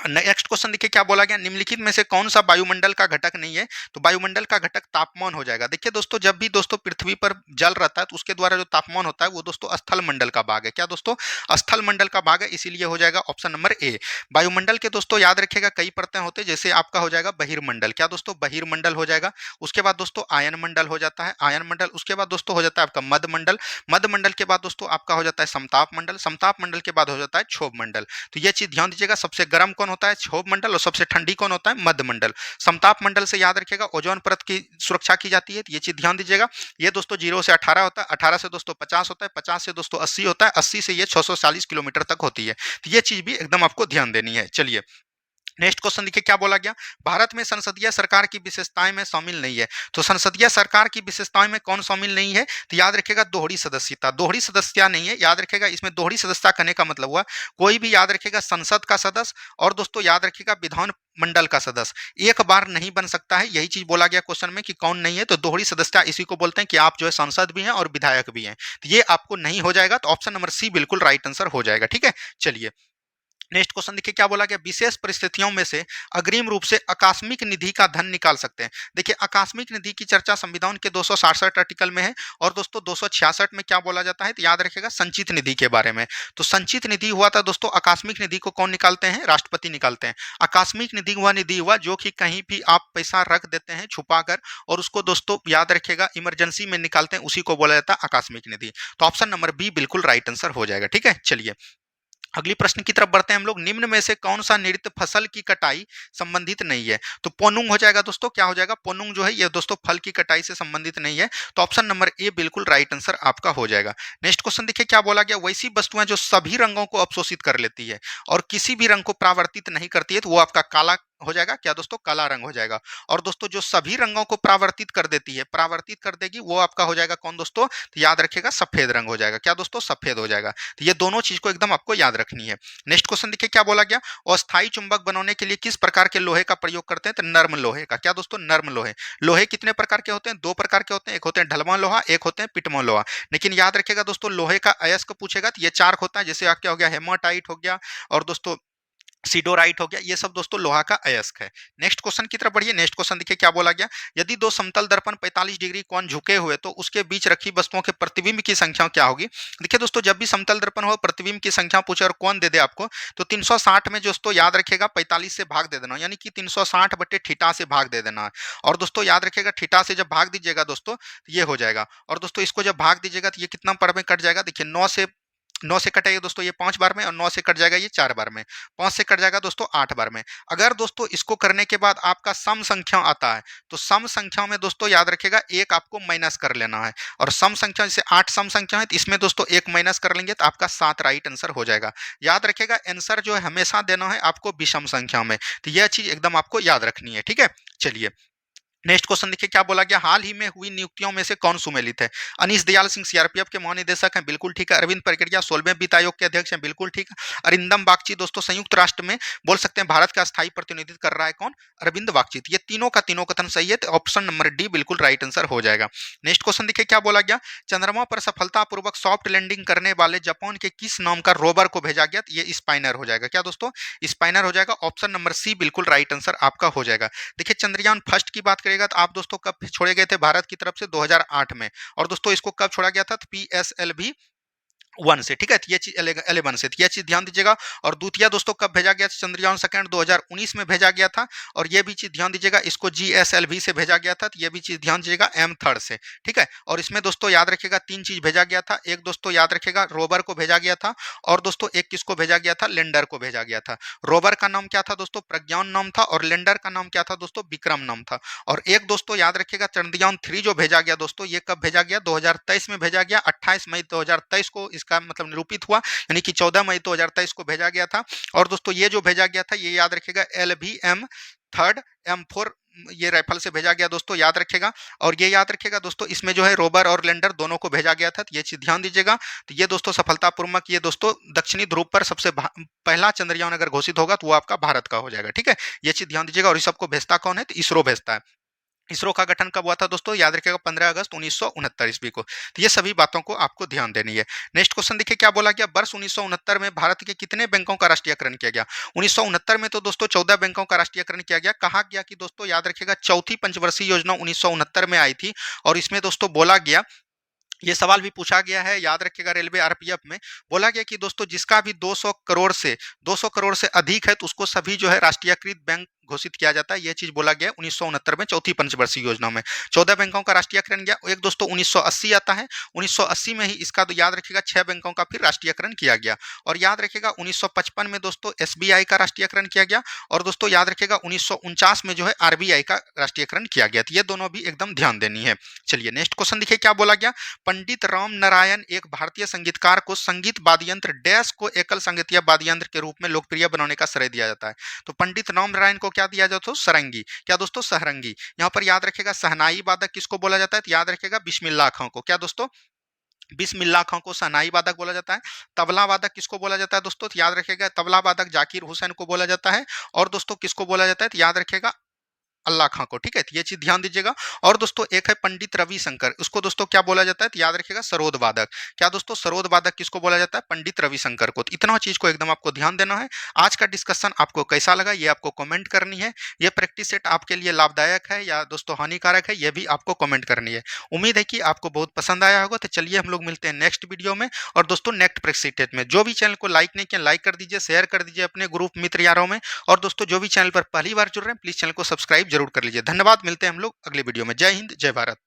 नेक्स्ट क्वेश्चन देखिए क्या बोला गया, निम्नलिखित में से कौन सा वायुमंडल का घटक नहीं है। तो वायुमंडल का घटक तापमान हो जाएगा। देखिए दोस्तों जब भी दोस्तों पृथ्वी पर जल रहता है तो उसके द्वारा जो तापमान होता है वो दोस्तों स्थल मंडल का भाग है। क्या दोस्तों, स्थल मंडल का भाग है, इसीलिए हो जाएगा ऑप्शन नंबर ए। वायुमंडल के दोस्तों याद रखिएगा कई परतें होते हैं, जैसे आपका हो जाएगा बहिर्मंडल। क्या दोस्तों, बहिर्मंडल हो जाएगा। उसके बाद दोस्तों आयन मंडल हो जाता है, आयन मंडल। उसके बाद दोस्तों हो जाता है आपका मध्य मंडल, मध्य मंडल के बाद दोस्तों आपका हो जाता है समताप मंडल, समताप मंडल के बाद हो जाता है क्षोभ मंडल। तो ये चीज ध्यान दीजिएगा, सबसे गर्म कौन होता है, क्षोभ मंडल, और सबसे ठंडी कौन होता है, मध्य मंडल। समताप मंडल से याद रखिएगा ओजोन परत की सुरक्षा की जाती है, तो ये चीज ध्यान दीजिएगा। ये दोस्तों 0 से 18 होता है, 18 से दोस्तों 50 होता है, 50 से दोस्तों 80 होता है, 80 से ये 640 किलोमीटर तक होती है। तो ये चीज भी एकदम आपको ध्यान देनी है। चलिए नेक्स्ट क्वेश्चन देखिए क्या बोला गया, भारत में संसदीय सरकार की विशेषताएं में शामिल नहीं है। तो संसदीय सरकार की विशेषताएं में कौन शामिल नहीं है, तो याद रखिएगा दोहरी सदस्यता। दोहरी सदस्यता नहीं है, याद रखिएगा इसमें दोहरी सदस्यता करने का मतलब हुआ कोई भी याद रखिएगा संसद का सदस्य और दोस्तों याद रखिएगा विधान मंडल का सदस्य एक बार नहीं बन सकता है। यही चीज बोला गया क्वेश्चन में कि कौन नहीं है, तो दोहरी सदस्यता इसी को बोलते हैं कि आप जो है सांसद भी हैं और विधायक भी हैं। तो ये आपको नहीं हो जाएगा, तो ऑप्शन नंबर सी बिल्कुल राइट आंसर हो जाएगा, ठीक है। चलिए नेक्स्ट क्वेश्चन देखिए क्या बोला गया, विशेष परिस्थितियों में से अग्रिम रूप से आकस्मिक निधि का धन निकाल सकते हैं। देखिए आकस्मिक निधि की चर्चा संविधान के 267 आर्टिकल में है और दोस्तों 266 में क्या बोला जाता है, तो याद रखिएगा संचित निधि के बारे में। तो संचित निधि हुआ था दोस्तों, आकस्मिक निधि को कौन निकालते हैं, राष्ट्रपति निकालते हैं। आकस्मिक निधि वह निधि हुआ जो कि कहीं भी आप पैसा रख देते हैं छुपा कर और उसको दोस्तों याद रखिएगा इमरजेंसी में निकालते हैं, उसी को बोला जाता है आकस्मिक निधि। तो ऑप्शन नंबर बी बिल्कुल राइट आंसर हो जाएगा, ठीक है। चलिए अगली प्रश्न की तरफ बढ़ते हैं हम लोग, निम्न में से कौन सा नृत्य फसल की कटाई संबंधित नहीं है। तो पोनुंग हो जाएगा दोस्तों, क्या हो जाएगा, पोनुंग जो है ये दोस्तों फल की कटाई से संबंधित नहीं है। तो ऑप्शन नंबर ए बिल्कुल राइट आंसर आपका हो जाएगा। नेक्स्ट क्वेश्चन देखिए क्या बोला गया, वैसी वस्तुएं जो सभी रंगों को अवशोषित कर लेती है और किसी भी रंग को परावर्तित नहीं करती है, तो वो आपका काला हो जाएगा। क्या दोस्तों, काला रंग हो जाएगा। और दोस्तों जो सभी रंगों को परावर्तित कर देती है, परावर्तित कर देगी, वो आपका हो जाएगा कौन दोस्तों, तो याद रखिएगा सफेद रंग हो जाएगा। क्या दोस्तों, सफेद हो जाएगा। तो ये दोनों चीज को एकदम आपको याद रखनी है। नेक्स्ट क्वेश्चन देखिए क्या बोला गया, अस्थायी चुंबक बनाने के लिए किस प्रकार के लोहे का प्रयोग करते हैं, तो नर्म लोहे का। क्या दोस्तों, नर्म लोहे। लोहे कितने प्रकार के होते हैं, दो प्रकार के होते हैं, एक होते हैं ढलवां लोहा, एक होते हैं पिटमा लोहा। लेकिन याद रखिएगा दोस्तों लोहे का अयस्क पूछेगा तो ये चार होता है, जैसे क्या हो गया, हेमाटाइट हो गया और दोस्तों सिडोराइट हो गया, ये सब दोस्तों लोहा का अयस्क है। नेक्स्ट क्वेश्चन की तरफ बढ़िए। नेक्स्ट क्वेश्चन देखिए क्या बोला गया। यदि दो समतल दर्पण 45 डिग्री कोण झुके हुए तो उसके बीच रखी वस्तुओं के प्रतिबिंब की संख्या क्या होगी। देखिए दोस्तों, जब भी समतल दर्पण हो, प्रतिबिंब की संख्या पूछे और कोण दे दे आपको, तो 360 में दोस्तों याद रखेगा 45 से भाग दे देना, यानी कि 360 बटे थीटा से भाग दे देना है। और दोस्तों याद रखेगा थीटा से जब भाग दीजिएगा दोस्तों तो ये हो जाएगा। और दोस्तों इसको जब भाग दीजिएगा तो ये कितना पर में कट जाएगा। देखिए 9 से कटेगा दोस्तों ये 5 बार में, और 9 से कट जाएगा ये 4 बार में, 5 से कट जाएगा दोस्तों 8 बार में। अगर दोस्तों इसको करने के बाद आपका सम संख्या आता है, तो सम संख्या में दोस्तों याद रखेगा एक आपको माइनस कर लेना है। और सम संख्या जैसे 8 सम संख्या है, तो इसमें दोस्तों एक माइनस कर लेंगे तो आपका 7 राइट आंसर हो जाएगा। याद रखेगा आंसर जो है हमेशा देना है आपको विषम संख्या में, तो यह चीज एकदम आपको याद रखनी है। ठीक है, चलिए नेक्स्ट क्वेश्चन देखिए क्या बोला गया। हाल ही में हुई नियुक्तियों में से कौन सुमेलित है। अनीश दयाल सिंह सीआरपीएफ के महानिदेशक हैं, बिल्कुल ठीक है। अरविंद प्रक्रिया 16वें वित्त आयोग के अध्यक्ष हैं, बिल्कुल ठीक है। अरिंदम बागची दोस्तों संयुक्त राष्ट्र में बोल सकते हैं भारत का स्थायी प्रतिनिधित्व कर रहा है कौन, अरविंद बागची। ये तीनों का तीनों कथन सही है, तो ऑप्शन नंबर डी बिल्कुल राइट आंसर हो जाएगा। नेक्स्ट क्वेश्चन देखिए क्या बोला गया। चंद्रमा पर सफलतापूर्वक सॉफ्ट लैंडिंग करने वाले जापान के किस नाम का रोवर को भेजा गया। ये स्पाइनर हो जाएगा। क्या दोस्तों, स्पाइनर हो जाएगा। ऑप्शन नंबर सी बिल्कुल राइट आंसर आपका हो जाएगा। देखिए चंद्रयान फर्स्ट की बात करेगा तो आप दोस्तों कब छोड़े गए थे भारत की तरफ से, 2008 में। और दोस्तों इसको कब छोड़ा गया था, तो PSLV 1 से। ठीक है, तो ये चीज 11 से, तो ये चीज ध्यान दीजिएगा। और द्वितीय दोस्तों कब भेजा गया था, चंद्रयान सेकंड 2019 में भेजा गया था। और ये भी चीज ध्यान दीजिएगा, इसको GSLV से भेजा गया था, तो ये भी चीज ध्यान दीजिएगा M थर्ड से। ठीक है, और इसमें दोस्तों याद रखेगा 3 चीज भेजा गया था। एक दोस्तों याद रखेगा रोवर को भेजा गया था, और दोस्तों एक किसको भेजा गया था, लैंडर को भेजा गया था। रोवर का नाम क्या था दोस्तों, प्रज्ञान नाम था, और लैंडर का नाम क्या था दोस्तों, विक्रम नाम था। और एक दोस्तों याद रखेगा चंद्रयान 3 जो भेजा गया दोस्तों, ये कब भेजा गया, 2023 में भेजा गया। 28 मई 2023 को इसका मतलब निरूपित हुआ, यानी कि 14 मई 2023 को भेजा गया था। और दोस्तों ये जो भेजा गया था, ये याद रखेगा LVM थर्ड M4 ये राइफल से भेजा गया दोस्तों, याद रखेगा। और ये याद रखेगा दोस्तों, इसमें जो है रोवर और लैंडर दोनों को भेजा गया था, तो ये चीज ध्यान दीजिएगा। तो ये दोस्तों सफलतापूर्वक ये दोस्तों दक्षिणी ध्रुव पर सबसे पहला चंद्रयान अगर घोषित होगा तो वो आपका भारत का हो जाएगा। ठीक है, ये चीज ध्यान दीजिएगा। और इस सबको भेजता कौन है, तो इसरो भेजता है। इसरो का गठन कब हुआ था दोस्तों, याद रखिएगा 15 अगस्त 1969 ईस्वी को। तो ये सभी बातों को आपको ध्यान देनी है। नेक्स्ट क्वेश्चन देखिए क्या बोला गया। वर्ष 1969 में भारत के कितने बैंकों का राष्ट्रीयकरण किया गया। 1969 में तो दोस्तों 14 बैंकों का राष्ट्रीयकरण किया गया। कहा गया कि दोस्तों याद रखिएगा चौथी पंचवर्षीय योजना 1969 में आई थी। और इसमें दोस्तों बोला गया, ये सवाल भी पूछा गया है, याद रखिएगा रेलवे आरपीएफ में बोला गया कि दोस्तों जिसका भी 200 करोड़ से अधिक है तो उसको सभी जो है राष्ट्रीयकृत बैंक घोषित किया जाता है। यह चीज बोला गया 1969 में चौथी पंचवर्षीय योजना में। 14 बैंकों का राष्ट्रीयकरण गया। एक दोस्तों 1980 आता है, 1980 में ही इसका तो याद रखिएगा 6 बैंकों का फिर राष्ट्रीयकरण किया गया। और याद रखिएगा 1955 में दोस्तों एसबीआई का राष्ट्रीयकरण किया गया। और दोस्तों याद रखिएगा 1949 में जो है आरबीआई का राष्ट्रीयकरण किया गया। तो ये दोनों भी एकदम ध्यान देनी है। चलिए नेक्स्ट क्वेश्चन देखिए क्या बोला गया। पंडित राम नारायण एक भारतीय संगीतकार को संगीत वाद्य यंत्र डैश को एकल संगीतीय वाद्य यंत्र के रूप में लोकप्रिय बनाने का श्रेय दिया जाता है। तो पंडित राम नारायण को क्या दिया जाता है, सरंगी। क्या दोस्तों, सहरंगी। यहाँ पर याद रखेगा सहनाई वादक किसको बोला जाता है, तो याद रखेगा बिस्मिल्लाह खां को। क्या दोस्तों, बिस्मिल्लाह खां को सहनाई वादक बोला जाता है। तबला वादक किसको बोला जाता है दोस्तों, तो याद रखेगा तबला वादक जाकिर हुसैन को बोला जाता है। और दोस्तों किसको बोला जाता है, तो याद रखेगा अल्लाह खां को। ठीक है, तो ये चीज ध्यान दीजिएगा। और दोस्तों एक है पंडित रविशंकर, उसको दोस्तों क्या बोला जाता है, तो याद रखिएगा सरोद वादक। क्या दोस्तों, सरोद वादक किसको बोला जाता है, पंडित रविशंकर को। तो इतना चीज को एकदम आपको ध्यान देना है। आज का डिस्कशन आपको कैसा लगा ये आपको कमेंट करनी है। ये प्रैक्टिस सेट आपके लिए लाभदायक है या दोस्तों हानिकारक है, ये भी आपको कमेंट करनी है। उम्मीद है कि आपको बहुत पसंद आया होगा। तो चलिए हम लोग मिलते हैं नेक्स्ट वीडियो में। और दोस्तों नेक्स्ट प्रैक्टिस सेट में जो भी चैनल को लाइक नहीं किया लाइक कर दीजिए, शेयर कर दीजिए अपने ग्रुप मित्र यारों में। और दोस्तों जो भी चैनल पर पहली बार जुड़ रहे हैं प्लीज चैनल को सब्सक्राइब जरूर कर लीजिए। धन्यवाद, मिलते हैं हम लोग अगले वीडियो में। जय हिंद, जय भारत।